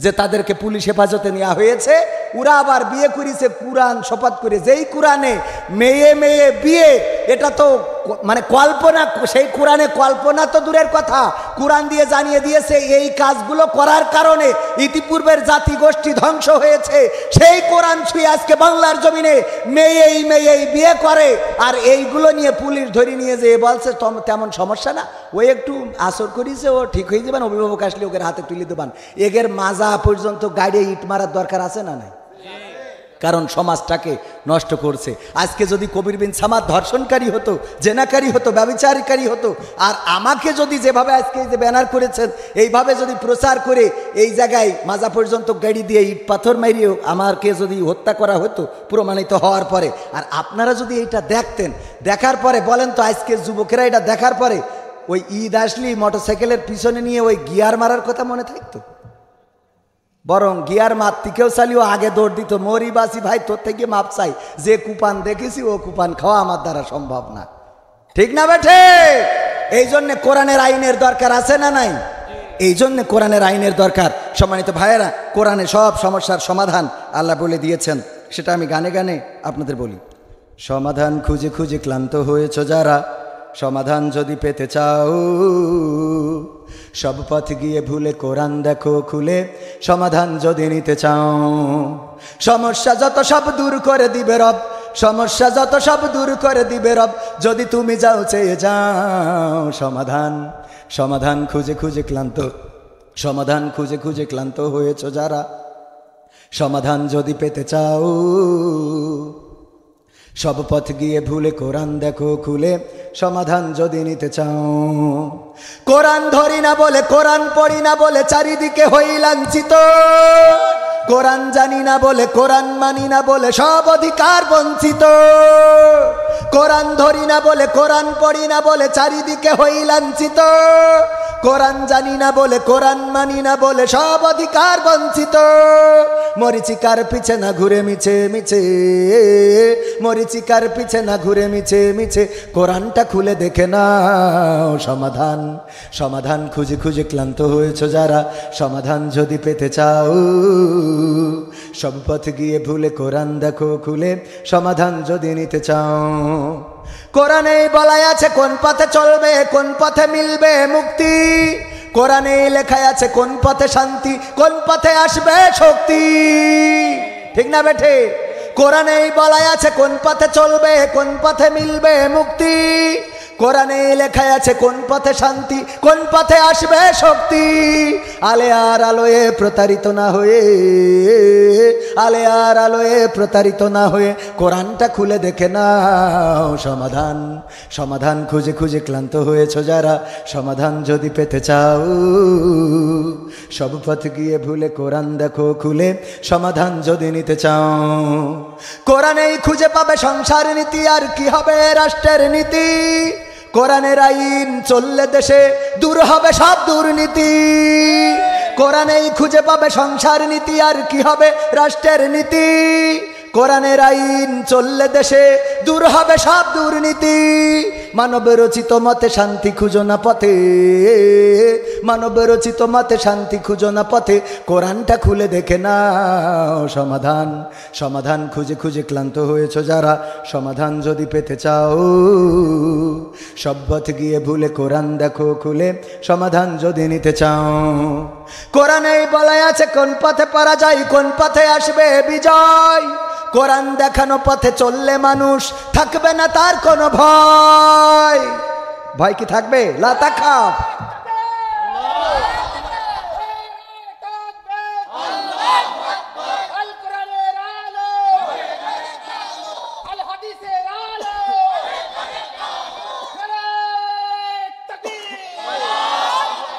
যে তাদেরকে পুলিশ হেফাজতে নেওয়া হয়েছে। ওরা আবার বিয়ে করেছে কোরআন শপথ করে, যেই কোরআনে মেয়ে মেয়ে বিয়ে, এটা তো মানে কল্পনা, সেই কোরআনে কল্পনা তো দূরের কথা, কোরআন দিয়ে জানিয়ে দিয়েছে এই কাজগুলো করার কারণে ইতিপূর্বের জাতি গোষ্ঠী ধ্বংস হয়েছে। সেই কোরআন ছুঁয়ে আজকে বাংলার জমিনে মেয়েই মেয়েই বিয়ে করে, আর এইগুলো নিয়ে পুলিশ ধরে নিয়ে যেয়ে বলছে তেমন সমস্যা না, ও একটু আসর করিছে, ও ঠিক হয়ে যাবেন, অভিভাবক আসলে ওকে হাতে তুলে দেবেন। এগের মাজা পর্যন্ত গাড়ি ইট মারার দরকার আছে না নাই? কারণ সমাজটাকে নষ্ট করছে। আজকে যদি কবির বিন সামাদ ধর্ষণকারী হতো, জেনাকারী হতো, ব্যভিচারকারী হতো, আর আমাকে যদি যেভাবে আজকে যে ব্যানার করেছেন এইভাবে যদি প্রচার করে এই জায়গায় মাজা পর্যন্ত গাড়ি দিয়ে ইট পাথর মারিয়েও আমাকে যদি হত্যা করা হতো প্রমাণিত হওয়ার পরে, আর আপনারা যদি এইটা দেখতেন, দেখার পরে বলেন তো আজকের যুবকেরা এটা দেখার পরে ওই ঈদ আসলি মোটরসাইকেলের পিছনে নিয়ে ওই গিয়ার মারার কথা মনে থাকতো? বরং গিয়ার মারতিকেও চালিও আগে দৌড় দিত, মরি বাসি ভাই তোর থেকে মাপ চাই, যে কুপান দেখেছি ও কুপান খাওয়া আমার দ্বারা সম্ভব না, ঠিক না বেঠে? এই জন্যে কোরআনের আইনের দরকার আছে না নাই? এই জন্যে কোরআনের আইনের দরকার। সম্মানিত ভাইয়েরা, কোরআনে সব সমস্যার সমাধান আল্লাহ বলে দিয়েছেন, সেটা আমি গানে গানে আপনাদের বলি। সমাধান খুঁজে খুঁজে ক্লান্ত হয়েছ যারা, সমাধান যদি পেতে চাও, সব পথ গিয়ে ভুলে কোরআন দেখো খুলে, সমাধান যদি নিতে চাও। সমস্যা যত সব দূর করে দিবে রব, সমস্যা যত সব দূর করে দিবে রব, যদি তুমি যাও চেয়ে যাও। সমাধান সমাধান খুঁজে খুঁজে ক্লান্ত, সমাধান খুঁজে খুঁজে ক্লান্ত হয়েছ যারা, সমাধান যদি পেতে চাও, সব পথ গিয়ে ভুলে কোরআন দেখো খুলে, সমাধান যদি নিতে চাও। কোরআন ধরি না বলে, কোরআন পড়ি না বলে চারিদিকে হই লাঞ্ছিত, কোরআন জানি না বলে, কোরআন মানি না বলে সব অধিকার বঞ্চিত। কোরআন ধরি না বলে, কোরআন পড়ি না বলে চারিদিকে হই লাঞ্ছিত, কোরআন জানি না বলে, কোরআন মানি না বলে সব অধিকার বঞ্চিত। মরিচিকার পিছে না ঘুরে মিছে মিছে, মরিচিকার পিছে না ঘুরে মিছে মিছে, কোরআনটা খুলে দেখে নাও। সমাধান সমাধান খুঁজে খুঁজে ক্লান্ত হয়েছ যারা, সমাধান যদি পেতে চাও, সব পথ গিয়ে ভুলে কোরআন দেখো খুলে, সমাধান যদি নিতে চাও। কোরআনেই বলা আছে কোন পথে চলবে, কোন পথে মিলবে মুক্তি, কোরআনেই লেখা আছে কোন পথে শান্তি, কোন পথে আসবে শক্তি। ঠিক না বেঠে? কোরআনেই বলা আছে কোন পথে চলবে, কোন পথে মিলবে মুক্তি, কোরআনে লেখা আছে কোন পথে শান্তি, কোন পথে আসবে শক্তি। আলে আর আলোয় প্রতারিত না হয়ে, আলে আর আলোয় প্রতারিত না হয়ে কোরআনটা খুলে দেখে নাও। সমাধান সমাধান খুঁজে খুঁজে ক্লান্ত হয়েছ যারা, সমাধান যদি পেতে চাও, সব পথ গিয়ে ভুলে কোরআন দেখো খুলে, সমাধান যদি নিতে চাও। কোরআনেই খুঁজে পাবে সংসার নীতি, আর কি হবে রাষ্ট্রের নীতি, কোরআনের আইন চললে দেশে দূর হবে সব দুর্নীতি। কোরআনেই খুঁজে পাবে সংসার নীতি, আর কি হবে রাষ্ট্রের নীতি, কোরআনের আইন চললে দেশে দূর হবে সব দুর্নীতি। মানব রচিত মতে শান্তি খুঁজো না পথে, মানব রচিত মতে শান্তি খুঁজো না পথে, কোরআনটা খুলে দেখে নাও। সমাধান সমাধান খুঁজে খুঁজে ক্লান্ত হয়েছ যারা, সমাধান যদি পেতে চাও, সব পথ গিয়ে ভুলে কোরআন দেখো খুলে, সমাধান যদি নিতে চাও। কোরআনেই বলা আছে কোন পথে পারা যায়, কোন পথে আসবে বিজয়, কোরআন দেখানো পথে চললে মানুষ থাকবে না তার কোনো ভয়। ভয় কি থাকবে? লা তাখাফ।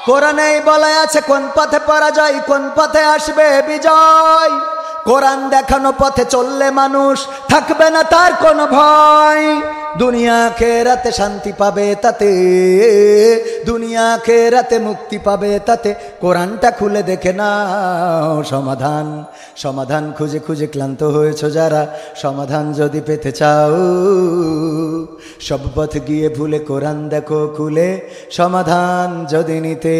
কোরআনেই বলা আছে কোন পথে পারা যায়, কোন পথে আসবে বিজয়, কোরআন দেখানো পথে চললে মানুষ থাকবে না তার কোনো ভয়। দুনিয়া খেরাতে শান্তি পাবে তাতে, দুনিয়া খেরাতে মুক্তি পাবে তাতে, কোরআনটা খুলে দেখে নাও। সমাধান সমাধান খুঁজে খুঁজে ক্লান্ত হয়েছ যারা, সমাধান যদি পেতে চাও, সব পথ গিয়ে ভুলে কোরআন দেখো খুলে, সমাধান যদি নিতে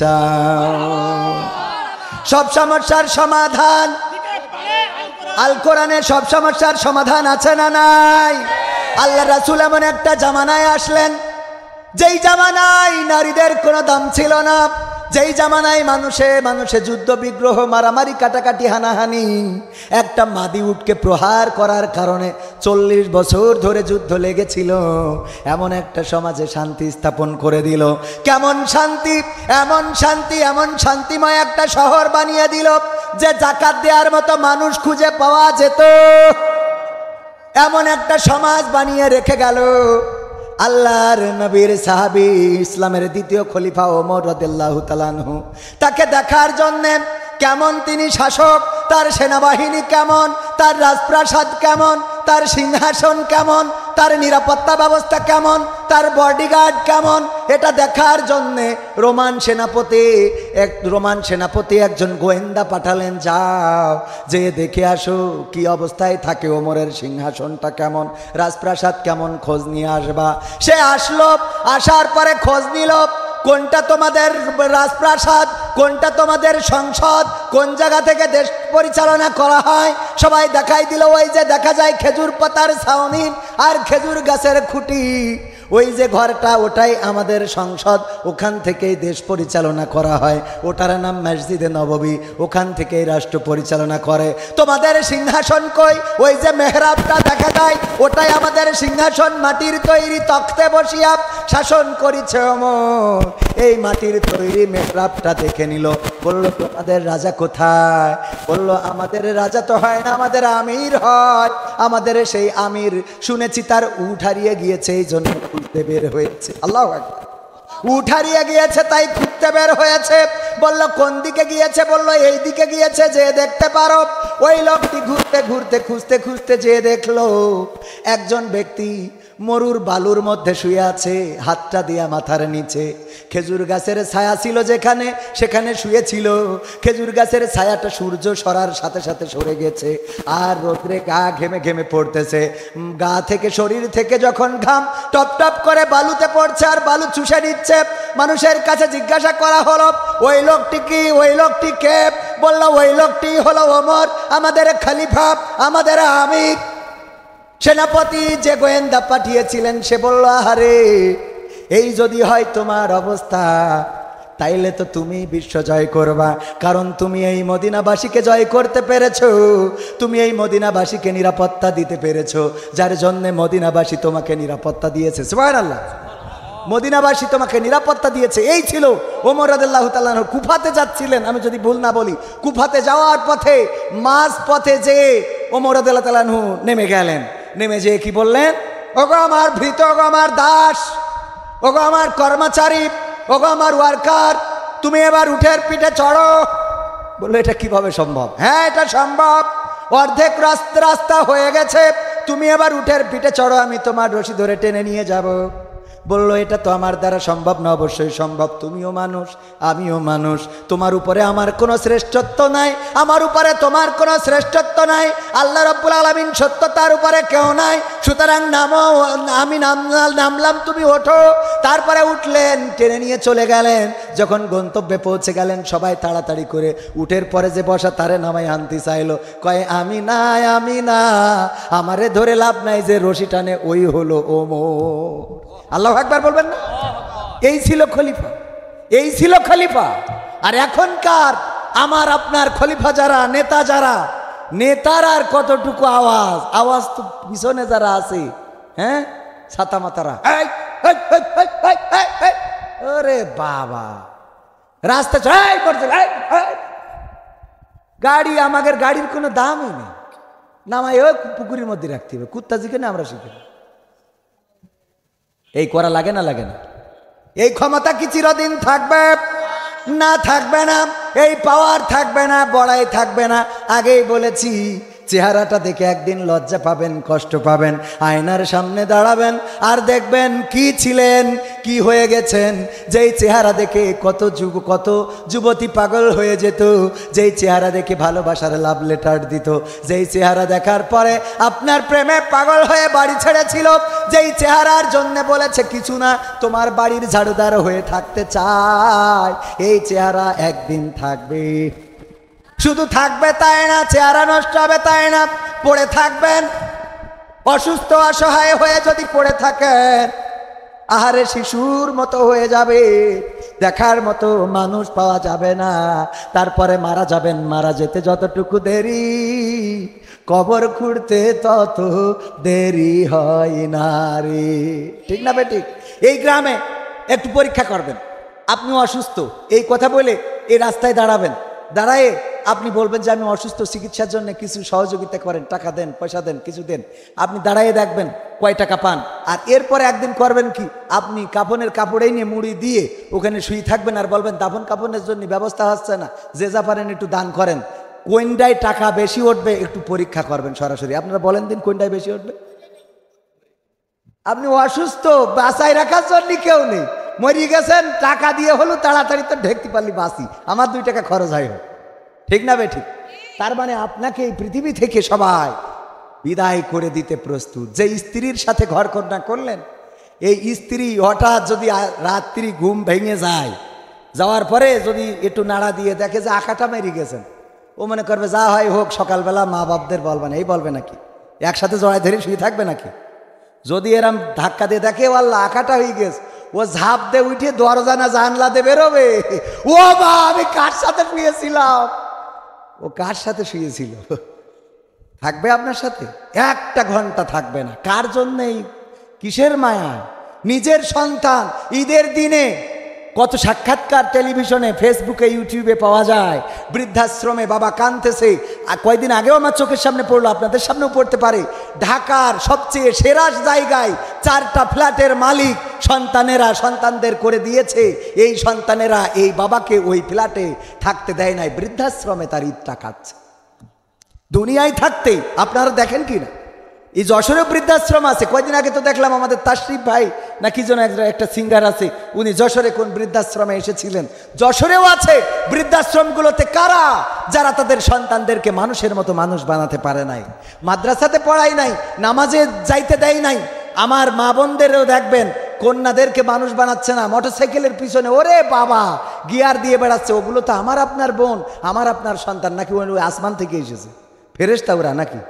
চাও। সব সমস্যার সমাধান আল কোরআনে, সব সমস্যার সমাধান আছে না নাই? আল্লাহ রাসূল এমন একটা জামানায় আসলেন, যেই জামানায় নারীদের কোনো দাম ছিল না, যেই জামানায় মানুষে মানুষে যুদ্ধ বিগ্রহ, মারামারি, কাটাকাটি, হানাহানি, একটা মাদি উটকে প্রহার করার কারণে 40 বছর ধরে যুদ্ধ লেগেছিল, এমন একটা সমাজে শান্তি স্থাপন করে দিল। কেমন শান্তি! এমন শান্তি, এমন শান্তিময় একটা শহর বানিয়ে দিল যে যাকাত দেওয়ার মতো মানুষ খুঁজে পাওয়া যেত, এমন একটা সমাজ বানিয়ে রেখে গেল। আল্লাহর নবীর সাহাবী, ইসলামের দ্বিতীয় খলিফা ওমর রাদিয়াল্লাহু তাআলা আনহু, তাকে দেখার জন্যে কেমন তিনি শাসক, তার সেনাবাহিনী কেমন, তার রাজপ্রাসাদ কেমন, তার সিংহাসন কেমন, তার নিরাপত্তা ব্যবস্থা কেমন, তার বডিগার্ড কেমন, এটা দেখার জন্যে রোমান সেনাপতি একজন গোয়েন্দা পাঠালেন, যাও যে দেখে আসো কি অবস্থায় থাকে ওমরের সিংহাসনটা কেমন, রাজপ্রাসাদ কেমন, খোঁজ নিয়ে আসবা। সে আসলো, আসার পরে খোঁজ নিল কোনটা তোমাদের রাজপ্রাসাদ, কোনটা তোমাদের সংসদ, কোন জায়গা থেকে দেশ পরিচালনা করা হয়, সবাই দেখাই দিল। ওই যে দেখা যায় খেজুর পাতার ছাউনি আর খেজুর গাছের খুঁটি, ওই যে ঘরটা ওটাই আমাদের সংসদ, ওখান থেকেই দেশ পরিচালনা করা হয়, ওটার নাম মসজিদে নববী, ওখান থেকেই রাষ্ট্র পরিচালনা করে। তোমাদের সিংহাসন কই? ওই যে মেহরাবটা দেখা যায় ওটাই আমাদের সিংহাসন, মাটির তৈরি তখ্তে বসিয়া শাসন করিছে ওমর। এই মাটির তৈরি মেহরাবটা দেখে নিল, বলল তোমাদের রাজা কোথায়? বলল আমাদের রাজা তো হয় না, আমাদের আমির হয়। আমাদের সেই আমির শুনেছি তার উট হারিয়ে গিয়েছে, এই জন্য খুঁজতে বের হয়েছে। আল্লাহু আকবার। উট হারিয়ে গিয়েছে তাই খুঁজতে বের হয়েছে। বলল কোন দিকে গিয়েছে? বলল এই দিকে গিয়েছে, যে দেখতে পারো। ওই লোকটি ঘুরতে ঘুরতে খুঁজতে খুঁজতে যে দেখলো একজন ব্যক্তি মরুর বালুর মধ্যে শুয়ে আছে, হাতটা দিয়া মাথার নিচে। খেজুর গাছের ছায়া ছিল যেখানে, সেখানে শুয়েছিল। খেজুর গাছের ছায়াটা সূর্য সরার সাথে সাথে সরে গেছে, আর রোদ্রে গা ঘেমে ঘেমে পড়তেছে। গা থেকে, শরীর থেকে যখন ঘাম টপ টপ করে বালুতে পড়ছে আর বালু চুষে নিচ্ছে, মানুষের কাছে জিজ্ঞাসা করা হলো ওই লোকটি কি, ওই লোকটি কে? বলল ওই লোকটি হলো ওমর, আমাদের খলিফা, আমাদের আমির, সেনাপতি, যে গোয়েন্দা পাঠিয়েছিলেন। সে বলল আরে এই যদি হয় তোমার অবস্থা, তাইলে তো তুমি বিশ্ব জয় করবা, কারণ তুমি এই মদিনাবাসীকে জয় করতে পেরেছো, তুমি এই মদিনাবাসীকে নিরাপত্তা দিতে পেরেছো, যার জন্যে মদিনাবাসী তোমাকে নিরাপত্তা দিয়েছে। সুবহানাল্লাহ। মদিনাবাসী তোমাকে নিরাপত্তা দিয়েছে। এই ছিল ওমর রাদিয়াল্লাহু তাআলা আনহু। কুফাতে যাচ্ছিলেন, আমি যদি ভুল না বলি, কুফাতে যাওয়ার পথে মাঝ পথে যে ওমর রাদিয়াল্লাহু তাআলা আনহু নেমে গেলেন। নেমে যেয়ে কি বললেন? ওগো আমার ভৃত্য, ওগো আমার দাস, ওগো আমার কর্মচারী, ওগো আমার ওয়ার্কার, তুমি এবার উঠের পিঠে চড়ো। বললো এটা কিভাবে সম্ভব? হ্যাঁ এটা সম্ভব, অর্ধেক রাস্তা হয়ে গেছে, তুমি এবার উঠের পিঠে চড়ো, আমি তোমার রশি ধরে টেনে নিয়ে যাব। বলল এটা তো আমার দ্বারা সম্ভব না। অবশ্যই সম্ভব, তুমিও মানুষ আমিও মানুষ, তোমার উপরে আমার কোনো শ্রেষ্ঠত্ব নাই, আমার উপরে তোমার কোনো শ্রেষ্ঠত্ব নাই, আল্লাহ রাব্বুল আলামিন সত্য, তার উপরে কেউ নাই, সুতরাং নামো, আমি নামলাম, তুমি ওঠো। তারপরে উঠলেন, টেনে নিয়ে চলে গেলেন। যখন গন্তব্যে পৌঁছে গেলেন, সবাই তাড়াতাড়ি করে উঠের পরে যে বসা তারে নামাই আনতে চাইলো। কয় আমি না, আমি না, আমারে ধরে লাভ নাই, যে রশি টানে ওই হলো ওমর। আল্লাহু আকবার বলবেন না? এই ছিল খলিফা, এই ছিল খলিফা। আর এখনকার আমার আপনার খলিফা যারা, নেতা যারা, নেতার আর কতটুকু আওয়াজ, আওয়াজ তো পিছনে যারা আছে, হ্যাঁ ছাতা মাতারা, ওরে বাবা রাস্তা গাড়ি, আমাদের গাড়ির কোনো দামই নেই, নামাই ওই পুকুরের মধ্যে রাখতে হবে, কুত্তা শিখে না আমরা শিখে। এই করা লাগে না, লাগে না? এই ক্ষমতা কি চিরদিন থাকবে? না, থাকবে না। এই পাওয়ার থাকবে না, বড়াই থাকবে না। আগেই বলেছি, চেহারাটা দেখে একদিন লজ্জা পাবেন, কষ্ট পাবেন। আয়নার সামনে দাঁড়াবেন আর দেখবেন কি ছিলেন, কি হয়ে গেছেন। যেই চেহারা দেখে কত যুবতী পাগল হয়ে যেত, যেই চেহারা দেখে ভালোবাসার লাভ লেটার দিত, যেই চেহারা দেখার পরে আপনার প্রেমে পাগল হয়ে বাড়ি ছেড়েছিল, যেই চেহারার জন্য বলেছে কিছু না, তোমার বাড়ির ঝাড়ুদার হয়ে থাকতে চায়, এই চেহারা একদিন থাকবে। শুধু থাকবে তাই না, চেহারা নষ্ট হবে তাই না, পড়ে থাকবেন অসুস্থ অসহায় হয়ে। যদি পড়ে থাকেন, আহারে শিশুর মতো হয়ে যাবে, দেখার মতো মানুষ পাওয়া যাবে না। তারপরে মারা যাবেন, মারা যেতে যতটুকু দেরি, কবর খুঁড়তে তত দেরি হয় না রে। ঠিক না বেঠিক? এই গ্রামে একটু পরীক্ষা করবেন, আপনি অসুস্থ, এই কথা বলে এই রাস্তায় দাঁড়াবেন, দাঁড়ায়ে আপনি বলবেন যে আমি অসুস্থ, চিকিৎসার জন্য কিছু সহযোগিতা করেন, টাকা দেন, পয়সা দেন, কিছু দেন। আপনি দাঁড়াইয়ে দেখবেন কয় টাকা পান। আর এরপরে একদিন করবেন কি, আপনি কাফনের কাপড়েই নিয়ে মুড়ি দিয়ে ওখানে শুয়ে থাকবেন আর বলবেন দাফন কাফনের জন্য ব্যবস্থা হচ্ছে না, যে যা পারেন একটু দান করেন। কোনটায় টাকা বেশি উঠবে একটু পরীক্ষা করবেন সরাসরি। আপনারা বলেন দিন কোনটায় বেশি উঠবে? আপনি অসুস্থ, বাঁচাই রাখার জন্য কেউ নেই, মরিয়ে গেছেন, টাকা দিয়ে হলো তাড়াতাড়ি তো ঢেকতে পারলি বাঁচি, আমার 2 টাকা খরচ হয়। ঠিক না বে ঠিক? তার মানে আপনাকে এই পৃথিবী থেকে সবাই বিদায় করে দিতে প্রস্তুত। যে স্ত্রীর সাথে ঘর কন্যা করলেন, এই স্ত্রী হঠাৎ যদি রাত্রি ঘুম ভেঙে যায়, যাওয়ার পরে যদি একটু নাড়া দিয়ে দেখে যে আঁকাটা মেরে গেছেন, ও মনে করবে যা হয় হোক, সকালবেলা মা বাপদের বলবে না, এই বলবে নাকি? একসাথে জড়াই ধরে শুয়ে থাকবে নাকি? যদি এরম ধাক্কা দিয়ে দেখে ও আল্লাহ আঁকাটা হয়ে গেছে, ও ঝাঁপ দিয়ে উঠে দরজা না জানলাতে বেরোবে। ও মা, আমি কার সাথে শুয়েছিলাম? ও কার সাথে শুয়েছিল? থাকবে আপনার সাথে? একটা ঘন্টা থাকবে না। কার জন্যেই? কিসের মায়া? নিজের সন্তান ঈদের দিনে কত সাক্ষাৎকার টেলিভিশনে, ফেসবুকে, ইউটিউবে পাওয়া যায়। বৃদ্ধাশ্রমে বাবা কাঁদতেছে। আর কয়েকদিন আগেও আমার চোখের সামনে পড়লো, আপনাদের সামনেও পড়তে পারে। ঢাকার সবচেয়ে সেরা জায়গায় 4টা ফ্ল্যাটের মালিক সন্তানেরা সন্তানদের করে দিয়েছে। এই সন্তানেরা এই বাবাকে ওই ফ্ল্যাটে থাকতে দেয় নাই, বৃদ্ধাশ্রমে তার ঈদটা কাটছে। দুনিয়ায় থাকতেই আপনারা দেখেন কি না? এই যশোরেও বৃদ্ধাশ্রম আছে। কয়েকদিন আগে তো দেখলাম আমাদের তাশরিফ ভাই না কি যেন একটা সিঙ্গার আছে, উনি যশোরে কোন বৃদ্ধাশ্রমে এসেছিলেন। যশোরেও আছে বৃদ্ধাশ্রমগুলোতে কারা? যারা তাদের সন্তানদেরকে মানুষের মতো মানুষ বানাতে পারে নাই, মাদ্রাসাতে পড়াই নাই, নামাজে যাইতে দেয় নাই। আমার মা বোনদেরও দেখবেন কন্যাদেরকে মানুষ বানাচ্ছে না, মোটরসাইকেলের পিছনে ওরে বাবা গিয়ার দিয়ে বেড়াচ্ছে। ওগুলো তো আমার আপনার বোন, আমার আপনার সন্তান নাকি? ওই আসমান থেকে এসেছে ফেরেশতা ওরা নাকি?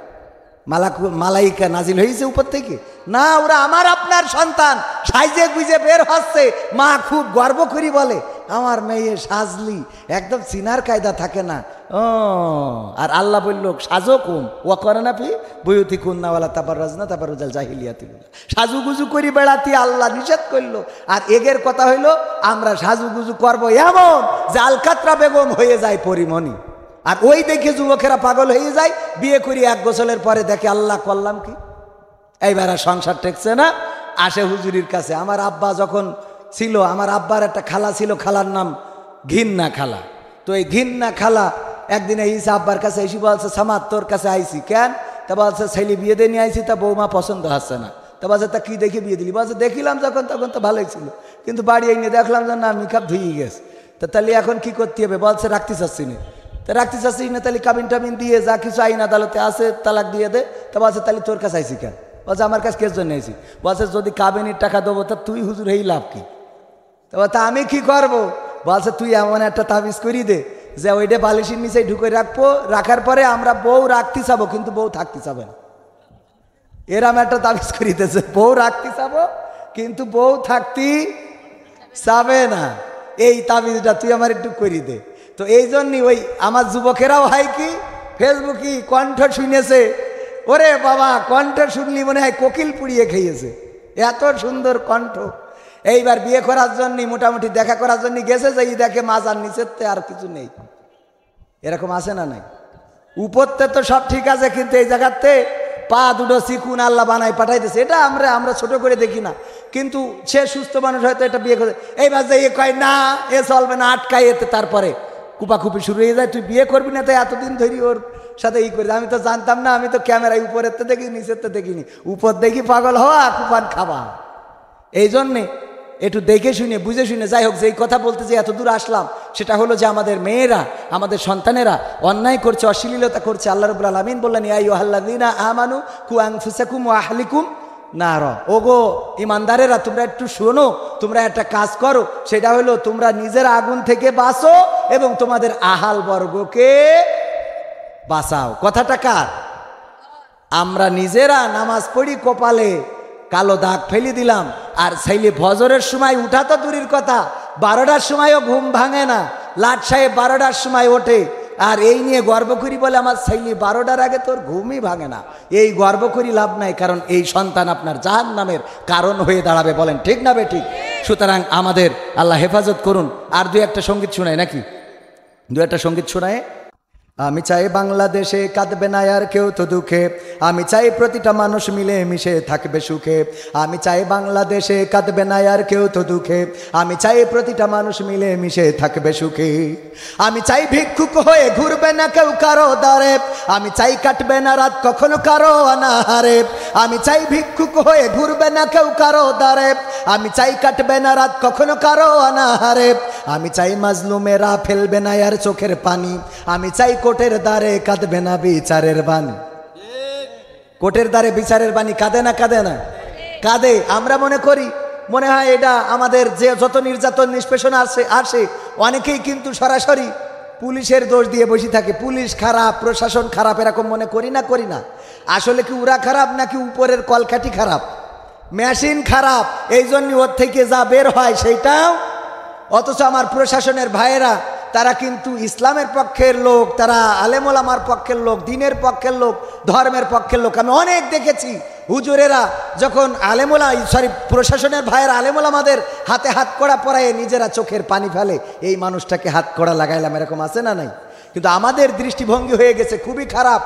মালাইকা নাজিল হয়েছে উপর থেকে? না, ওরা আমার আপনার সন্তান। সাইজে গুইজে বের হচ্ছে, মা খুব গর্ব করি বলে আমার মেয়ে সাজলি, একদম চিনার কায়দা থাকে না। ও আর আল্লাহ বলল সাজো কম ও করে না পি বইতি কুন্নাওয়ালা তারপর রাজনা তারপর রোজাল জাহিলিয়াতি, সাজুগুজু করি বেড়াতি আল্লাহ নিষেধ করলো। আর এগের কথা হইল আমরা সাজুগুজু করবো এমন যে আলকাতরা বেগম হয়ে যায় পরিমণি। আর ওই দেখে যুবকেরা পাগল হয়ে যায়, বিয়ে করি 1 গোসলের পরে দেখে আল্লাহ করলাম কি, এইবার আর সংসার টেকছে না। আসে হুজুরির কাছে। আমার আব্বা যখন ছিল, আমার আব্বার একটা খালা ছিল, খালার নাম ঘিন্না খালা। তো এই ঘিন্না খালা একদিন এসে আব্বার কাছে এসে বলছে সামাদ তোর কাছে আইসি কেন? তা বলছে ছেলে বিয়ে দিয়ে নিয়ে আইসি, তা বৌমা পছন্দ হচ্ছে না। তা বলছে তা কি দেখে বিয়ে দিলি? বলছে দেখিলাম যখন তখন তো ভালোই ছিল, কিন্তু বাড়ি এনে দেখলাম যে না মেকআপ ধুয়ে গেছে। তা তাহলে এখন কি করতে হবে? বলছে রাখতে চাচ্ছি না। তা রাখতে চাচ্ছিস না, তাহলে কাবিন টাবিন দিয়ে যা কিছু আইন আদালতে আছে তালাক দিয়ে দে। তা বলছে তাহলে তোর কাছে আইসি কেন? বলছে আমার কাছে কেস জন্য আইসি। বলছে যদি কাবিনের টাকা দেবো তা তুই হুজুর এই লাভ কি? তা আমি কি করবো? বলছে তুই এমন একটা তাবিজ করি দে যে ওইটা বালিশের নিচে ঢুকে রাখবো, রাখার পরে আমরা বউ রাখতে চাবো কিন্তু বউ থাকতে চাবে না। এরম একটা তাবিজ করিতেছে, বউ রাখতে চাবো কিন্তু বউ থাকতে চাবে না। এই তাবিজটা তুই আমার একটু করি দে। তো এই জন্যই ওই আমার যুবকেরাও হয় কি ফেসবুকে কণ্ঠ শুনেছে, ওরে বাবা কণ্ঠ শুনলি মনে হয় কোকিল পুড়িয়ে খেয়েছে, এত সুন্দর কণ্ঠ। এইবার বিয়ে করার জন্য মোটামুটি দেখা করার জন্য গেছে, যে দেখে মাজার নিচেতে আর কিছু নেই। এরকম আছে না নাই? উপরতে তো সব ঠিক আছে, কিন্তু এই জায়গাতে পা দুটো চিকুন আল্লাহ বানাই পাঠাইতেছে। এটা আমরা ছোট করে দেখি না, কিন্তু সে সুস্থ মানুষ হয়তো এটা বিয়ে করে। এইবার যে এ কয় না এ চলবে না, আটকায় এতে, তারপরে কুপাকুপি শুরু হয়ে যায়। তুই বিয়ে করবি না তাই এতদিন ধরি ওর সাথে ই করি। আমি তো জানতাম না, আমি তো ক্যামেরায় উপরের তো দেখি নিচের তো দেখিনি, উপর দেখি পাগল হওয়া কুপান খাবা। এই জন্যে একটু দেখে শুনে বুঝে শুনে, যাই হোক, যেই কথা বলতে যে এত দূর আসলাম সেটা হলো যে আমাদের মেয়েরা, আমাদের সন্তানেরা অন্যায় করছে, অশ্লীলতা করছে। আল্লাহ রাব্বুল আলামিন বললেন ইয়া আইয়ুহাল্লাযীনা আমানু কু আনফুসাকুম ওয়া আহলিকুম নার। ওগো ইমানদারেরা তোমরা একটু শোনো, তোমরা একটা কাজ করো, সেটা হলো তোমরা নিজের আগুন থেকে বাঁচো এবং তোমাদের আহাল বর্গকে বাঁচাও। কথাটা কার? আমরা নিজেরা নামাজ পড়ি, কপালে কালো দাগ ফেলে দিলাম। আর ছেলে ফজরের সময় উঠা তো দূরের কথা, 12টার সময়ও ঘুম ভাঙে না। লাট সাহেব 12টার সময় ওঠে, আর এই নিয়ে গর্ব করি বলে আমার ছেলে 12টার আগে তোর ঘুমই ভাঙে না। এই গর্ব করি লাভ নাই, কারণ এই সন্তান আপনার জাহান্নামের কারণ হয়ে দাঁড়াবে। বলেন ঠিক না বেঠিক? সুতরাং আমাদের আল্লাহ হেফাজত করুন। আর 2-1টা সঙ্গীত শোনায় নাকি? 2-1টা সঙ্গীত শোনায়। আমি চাই বাংলাদেশে কাঁদবে না আর কেউ তো দুঃখে, আমি চাই প্রতিটা মানুষ মিলে মিশে থাকবে সুখে। আমি চাই বাংলাদেশে কাঁদবে না আর কেউ তো দুঃখে, আমি চাই প্রতিটা মানুষ মিলে মিশে থাকবে সুখে। আমি চাই ভিক্ষুক হয়ে ঘুরবে না কেউ কারো দ্বারে, আমি চাই কাটবে না রাত কখনো কারো অনাহারে। আমি চাই ভিক্ষুক হয়ে ঘুরবে না কেউ কারো দ্বারে, আমি চাই কাটবে না রাত কখনো কারো অনাহারে। আমি চাই মাজলুমেরা ফেলবে না আর চোখের পানি, আমি চাই কোটের দ্বারে কাঁদবে না বিচারের বাণী। কোটের দ্বারে বিচারের বাণী কাঁদে না? কাঁদে না? কাঁদে। আমরা মনে করি, মনে হয় এটা আমাদের যে যত নির্যাতন নিষ্পেষণ আসে অনেকেই কিন্তু সরাসরি পুলিশের দোষ দিয়ে বসে থাকে। পুলিশ খারাপ, প্রশাসন খারাপ, এরকম মনে করি না? আসলে কি ওরা খারাপ নাকি উপরের কলকাঠি খারাপ? মেশিন খারাপ, এই জন্য ওর থেকে যা বের হয় সেইটাও। অথচ আমার প্রশাসনের ভাইয়েরা তারা কিন্তু ইসলামের পক্ষের লোক, তারা আলেম ওলামার পক্ষের লোক, দ্বীনের পক্ষের লোক, ধর্মের পক্ষের লোক। আমি অনেক দেখেছি হুজুরেরা যখন প্রশাসনের ভাইয়েরা আলেম ওলামাদের হাতে হাত কড়া পরায় নিজেরা চোখের পানি ফেলে, এই মানুষটাকে হাত কড়া লাগাইলাম, এরকম আছে না নাই? কিন্তু আমাদের দৃষ্টিভঙ্গি হয়ে গেছে খুবই খারাপ।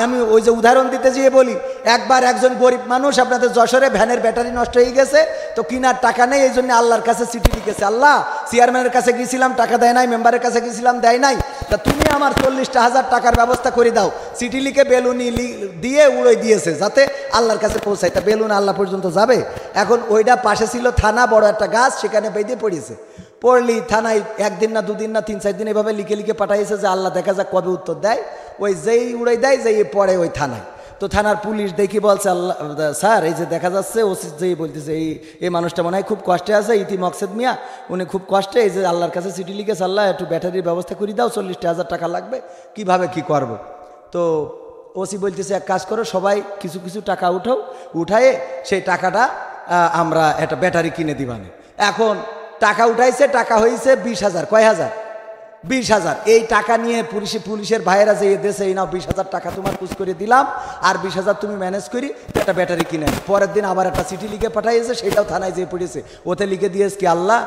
আমি ওই যে উদাহরণ দিতে যেয়ে বলি, একবার একজন গরিব মানুষ আপনাদের যশোরে ভ্যানের ব্যাটারি নষ্ট হয়ে গেছে, তো কিনার টাকা নেই, এই জন্য আল্লাহর কাছে চিঠি লিখেছে, আল্লাহ চেয়ারম্যানের কাছে গিয়েছিলাম টাকা দেয় নাই, মেম্বারের কাছে গিয়েছিলাম দেয় নাই, তা তুমি আমার 40,000 টাকার ব্যবস্থা করে দাও। চিঠি লিখে বেলুনি দিয়ে উড়ে দিয়েছে যাতে আল্লাহর কাছে পৌঁছায়। তা বেলুন আল্লাহ পর্যন্ত যাবে? এখন ওইটা পাশে ছিল থানা, বড় একটা গাছ, সেখানে বেঁধে পড়েছে। পড়লি থানায় একদিন না দুদিন না 3-4 দিন এভাবে লিখে লিখে পাঠাইছে যে আল্লাহ দেখা যাক কবে উত্তর দেয়। ওই যেই উড়াই দেয়, যেই পড়ে ওই থানায়। তো থানার পুলিশ দেখি বলছে, আল্লাহ স্যার এই যে দেখা যাচ্ছে, ওসি যেই বলতেছে এই মানুষটা মনে হয় খুব কষ্টে আছে, ইতি মকসেদ মিয়া, উনি খুব কষ্টে, এই যে আল্লাহর কাছে চিঠি লিখেছে, আল্লাহ একটু ব্যাটারির ব্যবস্থা করে দাও, 40,000 টাকা লাগবে, কিভাবে কি করব। তো ওসি বলতেছে এক কাজ করো, সবাই কিছু কিছু টাকা উঠায়ে সেই টাকাটা আমরা একটা ব্যাটারি কিনে দিবানে। এখন টাকা উঠাইছে, টাকা হয়েছে 20,000। কয় হাজার? 20,000। এই টাকা নিয়ে পুলিশের ভাইয়েরা যে দেশে, এই নাও 20,000 টাকা তোমার কুচ করে দিলাম, আর 20,000 তুমি ম্যানেজ করি একটা ব্যাটারি কিনে। পরের দিন আবার একটা চিঠি লিখে পাঠাইছে, সেটাও থানায় যেয়ে পড়েছে। ওতে লিখে দিয়েছে কি, আল্লাহ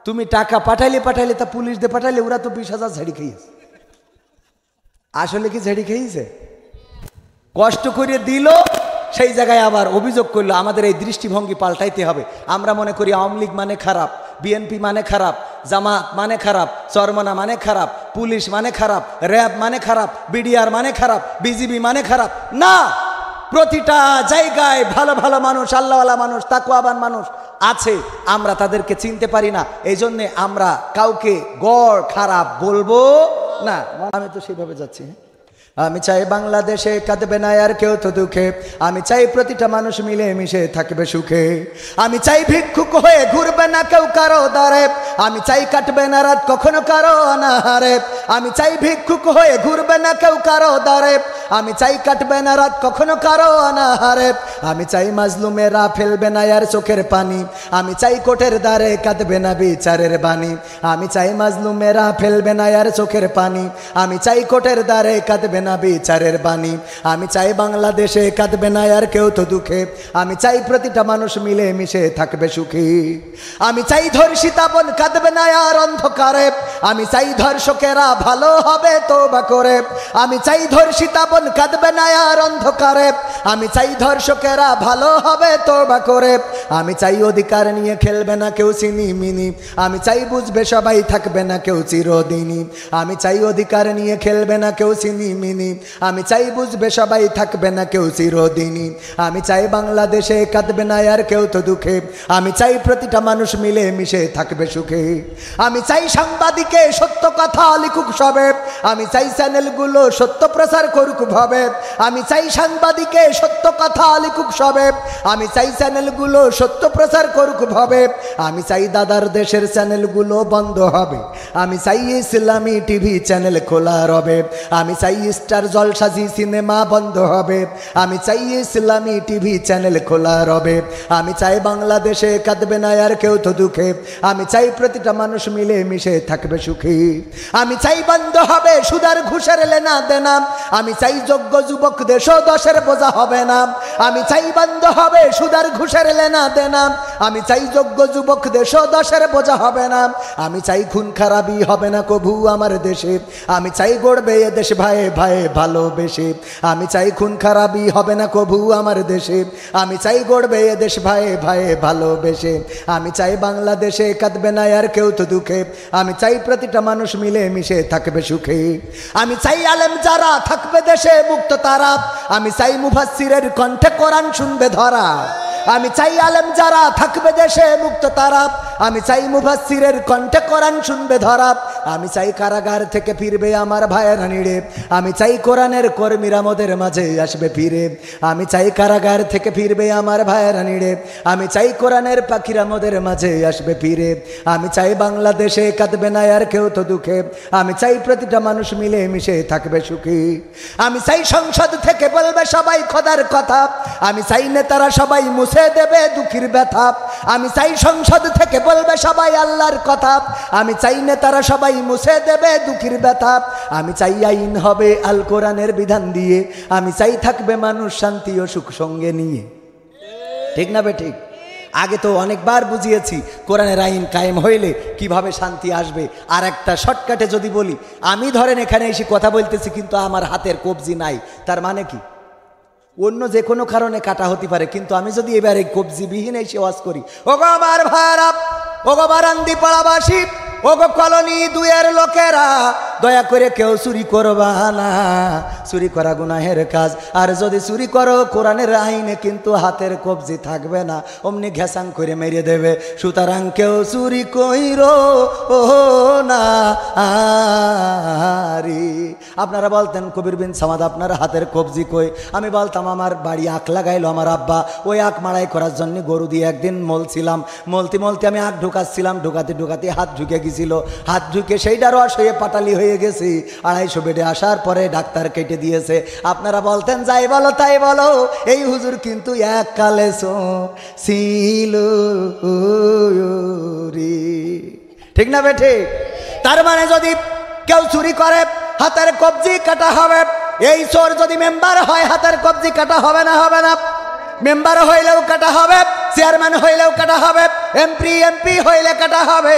তুমি টাকা পাঠাইলে তা পুলিশ দিয়ে পাঠাইলে, ওরা তো 20,000 ঝাড়ি খেয়েছে। আসলে কি ঝাড়ি খেয়েছে? কষ্ট করে দিল, সেই জায়গায় আবার অভিযোগ করলো। আমাদের এই দৃষ্টিভঙ্গি পাল্টাইতে হবে। আমরা মনে করি আওয়ামী লীগ মানে খারাপ, বিএনপি মানে খারাপ, জামাত মানে খারাপ, চরমনা মানে খারাপ, পুলিশ মানে খারাপ, র্যাব মানে খারাপ, বিডিআর মানে খারাপ, বিজিবি মানে খারাপ। না, প্রতিটা জায়গায় ভালো ভালো মানুষ, আল্লাহওয়ালা মানুষ, তাকওয়াবান মানুষ আছে, আমরা তাদেরকে চিনতে পারি না। এই জন্যে আমরা কাউকে গড় খারাপ বলবো না। আমি তো সেইভাবে যাচ্ছি। আমি চাই বাংলাদেশে কাঁদবে না আর কেউ তো দুঃখে, আমি চাই প্রতিটা মানুষ মিলে মিশে থাকবে সুখে। আমি চাই ভিক্ষুক হয়ে ঘুরবে না কেউ কারো দ্বারে, আমি চাই কাটবে না রাত কখনো কারো অনাহারে। আমি চাই ভিক্ষুক হয়ে ঘুরবে না কেউ কারো দ্বারে, আমি চাই কাটবে না রাত কখনো কারো অনাহারে। আমি চাই মাজলুমেরা ফেলবে না আর চোখের পানি, আমি চাই কোটের দ্বারে কাঁদবে না বিচারের বাণী। আমি চাই মাজলুমেরা ফেলবে না আর চোখের পানি, আমি চাই কোটের দ্বারে কাঁদবে না বিচারের বাণী। আমি চাই বাংলাদেশে কাঁদবে না আর কেউ তো দুঃখে, আমি চাই প্রতিটা মানুষ মিলে মিশে থাকবে সুখী। আমি চাই ধর্ষিতা বোন কাঁদবে না আর অন্ধকারে, আমি চাই ধর্ষকেরা ভালো হবে তওবা করে। আমি চাই ধর্ষিতা বোন কাঁদবে না আর অন্ধকারে, আমি চাই ধর্ষকেরা ভালো হবে তওবা করে। আমি চাই অধিকার নিয়ে খেলবে না কেউ সিনিমিনি, আমি চাই বুঝবে সবাই থাকবে না কেউ চিরদিনই। আমি চাই অধিকার নিয়ে খেলবে না কেউ সিনিমিনি, আমি চাই বুঝবে সবাই থাকবে না কেউ চিরদিনই। আমি চাই বাংলাদেশে কাঁদবে না আর কেউ তো দুঃখে, আমি চাই প্রতিটা মানুষ মিলে মিশে থাকবে সুখে। আমি চাই সাংবাদিকে সত্য কথা লিখুক সবে, আমি চাই চ্যানেলগুলো সত্য প্রচার করুক ভাবে। আমি চাই সাংবাদিকে সত্য কথা লিখুক সবে, আমি চাই চ্যানেলগুলো সত্য প্রচার করুক ভাবে। আমি চাই দাদার দেশের চ্যানেলগুলো বন্ধ হবে, আমি চাই ইসলামী টিভি চ্যানেল খোলা রবে। আমি চাই স্টার জলসাজি সিনেমা বন্ধ হবে, আমি চাই ইসলামী টিভি চ্যানেল খোলা রবে। আমি চাই বাংলাদেশে কাঁদবে না আর কেউ তো দুঃখে, আমি চাই প্রতিটা মানুষ মিলে মিশে থাকবে সুখী। আমি চাই বন্ধ হবে সুদের ঘুষের লেনা দেনা, আমি চাই যোগ্য যুবক দেশ দশের বোঝা হবে না। আমি চাই বন্ধ হবে সুদের ঘুষের লেনা দেনা, আমি চাই যোগ্য যুবক দেশ দশের বোঝা হবে না। আমি চাই খুন খারাপি হবে না কভু আমার দেশে, আমি চাই গড়বে এ দেশ ভাইয়ে ভাইয়ে ভালোবেসে। আমি চাই খুন খারাপি হবে না কভু আমার দেশে, আমি চাই গড়বে এ দেশ ভাইয়ে ভাইয়ে ভালোবেসে। আমি চাই বাংলাদেশে কাঁদবে না আর কেউ তো দুঃখে, আমি চাই প্রতিটা মানুষ মিলে মিশে থাকবে সুখে। আমি চাই আলেম যারা থাকবে দেশে মুক্ত তারা, আমি চাই মুফাসসিরের কণ্ঠে কোরআন শুনবে ধরা। আমি চাই আলেম যারা থাকবে দেশে মুক্ত তারা, আমি চাই মুফাসসিরের কণ্ঠে কোরআন শুনবে ধরা। আমি চাই কারাগার থেকে ফিরবে আমার ভাইয়েরা নিড়ে, আমি চাই কোরআনের কর্মীরা মোদের মাঝে আসবে ফিরে, আমি চাই কারাগার থেকে ফিরবে আমার ভাইয়েরা নিড়ে, আমি চাই কোরআনের পাখিরা মোদের মাঝে আসবে ফিরে, আমি চাই বাংলাদেশে কাঁদবে না আর কেউ তো দুঃখে, আমি চাই প্রতিটা মানুষ মিলে মিশে থাকবে সুখী, আমি চাই সংসদ থেকে বলবে সবাই খোদার কথা, আমি চাই নেতারা সবাই মুছে দেবে দুঃখীর ব্যথা, আমি চাই সংসদ থেকে বলবে সবাই আল্লাহর কথা, আমি চাই নেতারা সবাই মুছে দেবে দুঃখীর ব্যথা, আমি চাই আইন হবে আল কোরআনের বিধান দিয়ে, আমি চাই থাকবে মানুষ শান্তি ও সুখ সঙ্গে নিয়ে। ঠিক না বে ঠিক? আগে তো অনেকবার বুঝিয়েছি কোরআনের আইন কায়েম হইলে কিভাবে শান্তি আসবে। আর একটা শর্টকাটে যদি বলি, আমি ধরেন এখানে এসে কথা বলতেছি কিন্তু আমার হাতের কবজি নাই, তার মানে কি? অন্য যে কোনো কারণে কাটা হতে পারে, কিন্তু আমি যদি এবারে কবজিবিহীন এসে ওয়াজ করি, ওগো আমার ভাইরা, ওগো বারান্দি পাড়াবাসী, ওগো কলোনি দুয়ের লোকেরা, দয়া করে কেউ চুরি করবা না, চুরি করা গুনাহের কাজ, আর যদি চুরি করো কোরআনের আইনে কিন্তু হাতের কবজি থাকবে না, অমনি ঘেসাং করে মেরে দেবে, সুতরাং কেউ চুরি কইরো ও না আরি। আপনারা বলতেন কবির বিন সামাদ আপনার হাতের কবজি কই, আমি বলতাম আমার বাড়ি আখ লাগাইলো আমার আব্বা, ওই আখ মাড়াই করার জন্য গরু দিয়ে একদিন মলছিলাম, মলতে মলতে আমি আখ ঢুকাচ্ছিলাম, ঢুকাতে ঢুকাতে হাত ঢুকে গেছিল, হাত ঢুকে সেইটা রস হয়ে পাটালি হয়ে গেছি, 250 বেডে আসার পরে ডাক্তার কেটে দিয়েছে। আপনারা বলতেন যাই বলো তাই বলো, এই হুজুর কিন্তু এককালে ছিল, ঠিক না বেঠে? তার মানে যদি কেউ চুরি করে হাতের কবজি কাটা হবে, এই চোর যদি মেম্বার হয় হাতের কবজি কাটা হবে না? হবে না? মেম্বার হইলেও কাটা হবে, চেয়ারম্যান হইলেও কাটা হবে, এমপি হইলে কাটা হবে,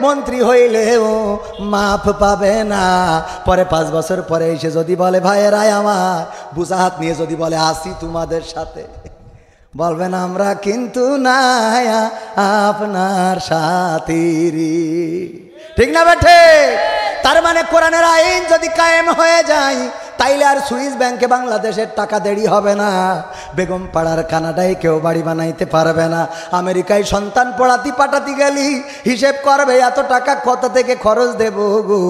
মন্ত্রী হইলেও মাফ পাবে না। পরে 5 বছর পরে এসে যদি বলে ভাইয়েরাই আমার বুঝা হাত নিয়ে যদি বলে আসি তোমাদের সাথে, বলবেন আমরা কিন্তু না আপনার সাথীরি। ঠিক না বেঠে? তার মানে কোরআনের আইন যদি কায়েম হয়ে যায় তাইলে আর সুইস ব্যাংকে বাংলাদেশের টাকা দেরি হবে না, বেগম পাড়ার কানাডায় কেউ বাড়ি বানাইতে পারবে না, আমেরিকায় সন্তান পড়াতে পাঠাতে গেলি হিসেব করবে এত টাকা কত থেকে খরচ দেব গো,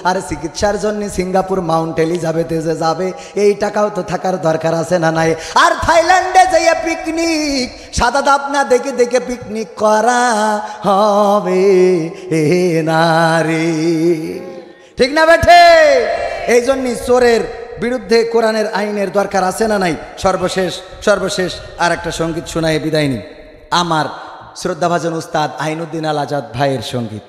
আর চিকিৎসার জন্য সিঙ্গাপুর মাউন্ট এলিজাবেথে যে যাবে এই টাকাও তো থাকার দরকার আছে না নাই? আর থাইল্যান্ডে যেয়ে পিকনিক সাদা দাপ না দেখে দেখে পিকনিক করা হবে এ নারী। ঠিক না বেঠে? এই জন্য চোরের বিরুদ্ধে কোরআনের আইনের দরকার আছে না নাই? সর্বশেষ আর একটা সঙ্গীত শোনায় বিদায় নিই। আমার শ্রদ্ধাভাজন উস্তাদ আইনুদ্দিন আল আজাদ ভাইয়ের সঙ্গীত,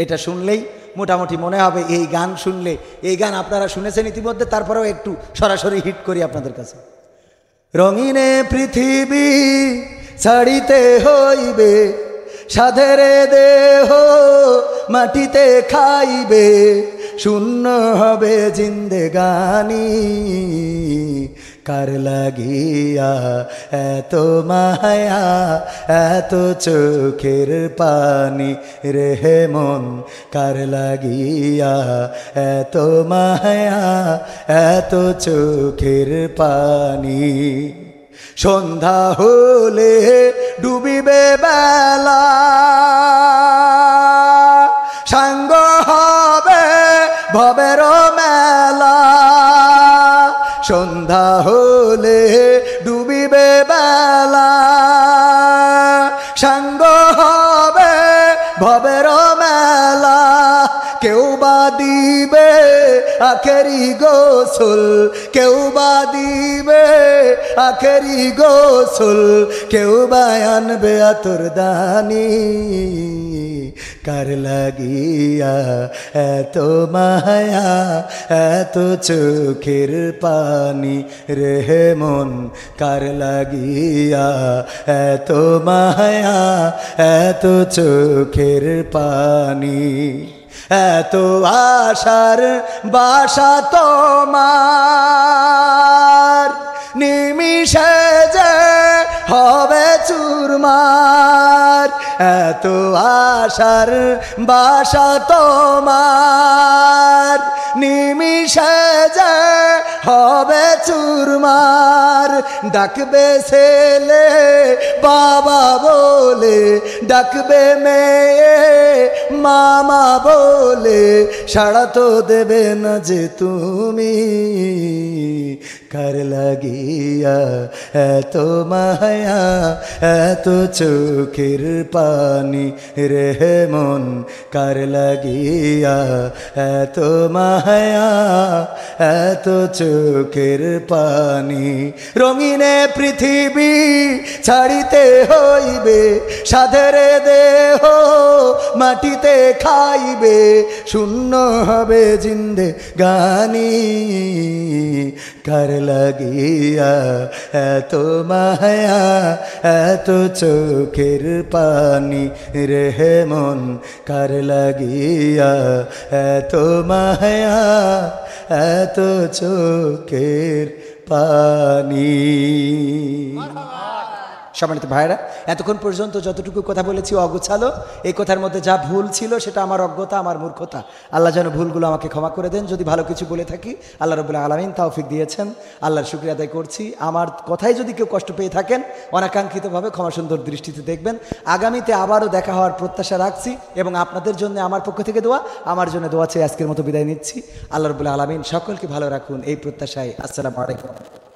এটা শুনলেই মোটামুটি মনে হবে এই গান শুনলে, এই গান আপনারা শুনেছেন ইতিমধ্যে, তারপরেও একটু সরাসরি হিট করি আপনাদের কাছে। রঙিনে পৃথিবী ছাড়িতে হইবে, সাধেরে দেহ মাটিতে খাইবে, শূন্য হবে জিন্দেগানি, কার লাগিয়া এত মায়া এত চোখের পানি রে মন, কার লাগিয়া এত মায়া এত চোখের পানি। সন্ধ্যা হলে ডুবিবে বেলা, সাঙ্গ হবে ভবের মেলা, সন্ধ্যা হলে ডুবিবে বেলা, সাঙ্গ হবে ভবের মেলা, কেউ বা দিবে আখেরি গোসল, কেউ বা দিবে আখেরি গোসল, কেউ বা আনবে আতর দানি, কার লাগিয়া এত মায়া এত চোখের পানি রে মন, কার লাগিয়া এত মায়া এত চোখের পানি। এত আশার বাসা তোমার, নিমিষে যে হবে চুরমার, এত আশার বাসা তোমার, নিমিষে যে হবে চুরমার। ডাকবে ছেলে বাবা বলে, ডাকবে মেয়ে মামা বলে, সাড়া তো দেবে না যে তুমি। কার লাগিয়া এত মায়া, এত চোখের পানি রে মন, কার লাগিয়া এত মায়া, এত চোখের পানি। রঙিনে পৃথিবী ছাড়িতে হইবে, সাধের দেহ মাটিতে খাইবে, শূন্য হবে জিন্দে গানি। কার লাগিয়া এত মায়া, এত চোখের পানি রে মন, কার লাগিয়া এত মায়া, এত চোখের পানি। সম্মানিত ভাইরা, এতক্ষণ পর্যন্ত যতটুকু কথা বলেছি অগোছালো, এই কথার মধ্যে যা ভুল ছিল সেটা আমার অজ্ঞতা, আমার মূর্খতা। আল্লাহ যেন ভুলগুলো আমাকে ক্ষমা করে দেন। যদি ভালো কিছু বলে থাকি, আল্লাহ রাব্বুল আলামিন তৌফিক দিয়েছেন, আল্লাহর শুকরিয়া আদায় করছি। আমার কথায় যদি কেউ কষ্ট পেয়ে থাকেন, অনাকাঙ্ক্ষিতভাবে ক্ষমা সুন্দর দৃষ্টিতে দেখবেন। আগামীতে আবারও দেখা হওয়ার প্রত্যাশা রাখছি এবং আপনাদের জন্য আমার পক্ষ থেকে দোয়া, আমার জন্য দোয়া চেয়ে আজকের মতো বিদায় নিচ্ছি। আল্লাহ রাব্বুল আলামিন সকলকে ভালো রাখুন এই প্রত্যাশায়। আসসালামু আলাইকুম।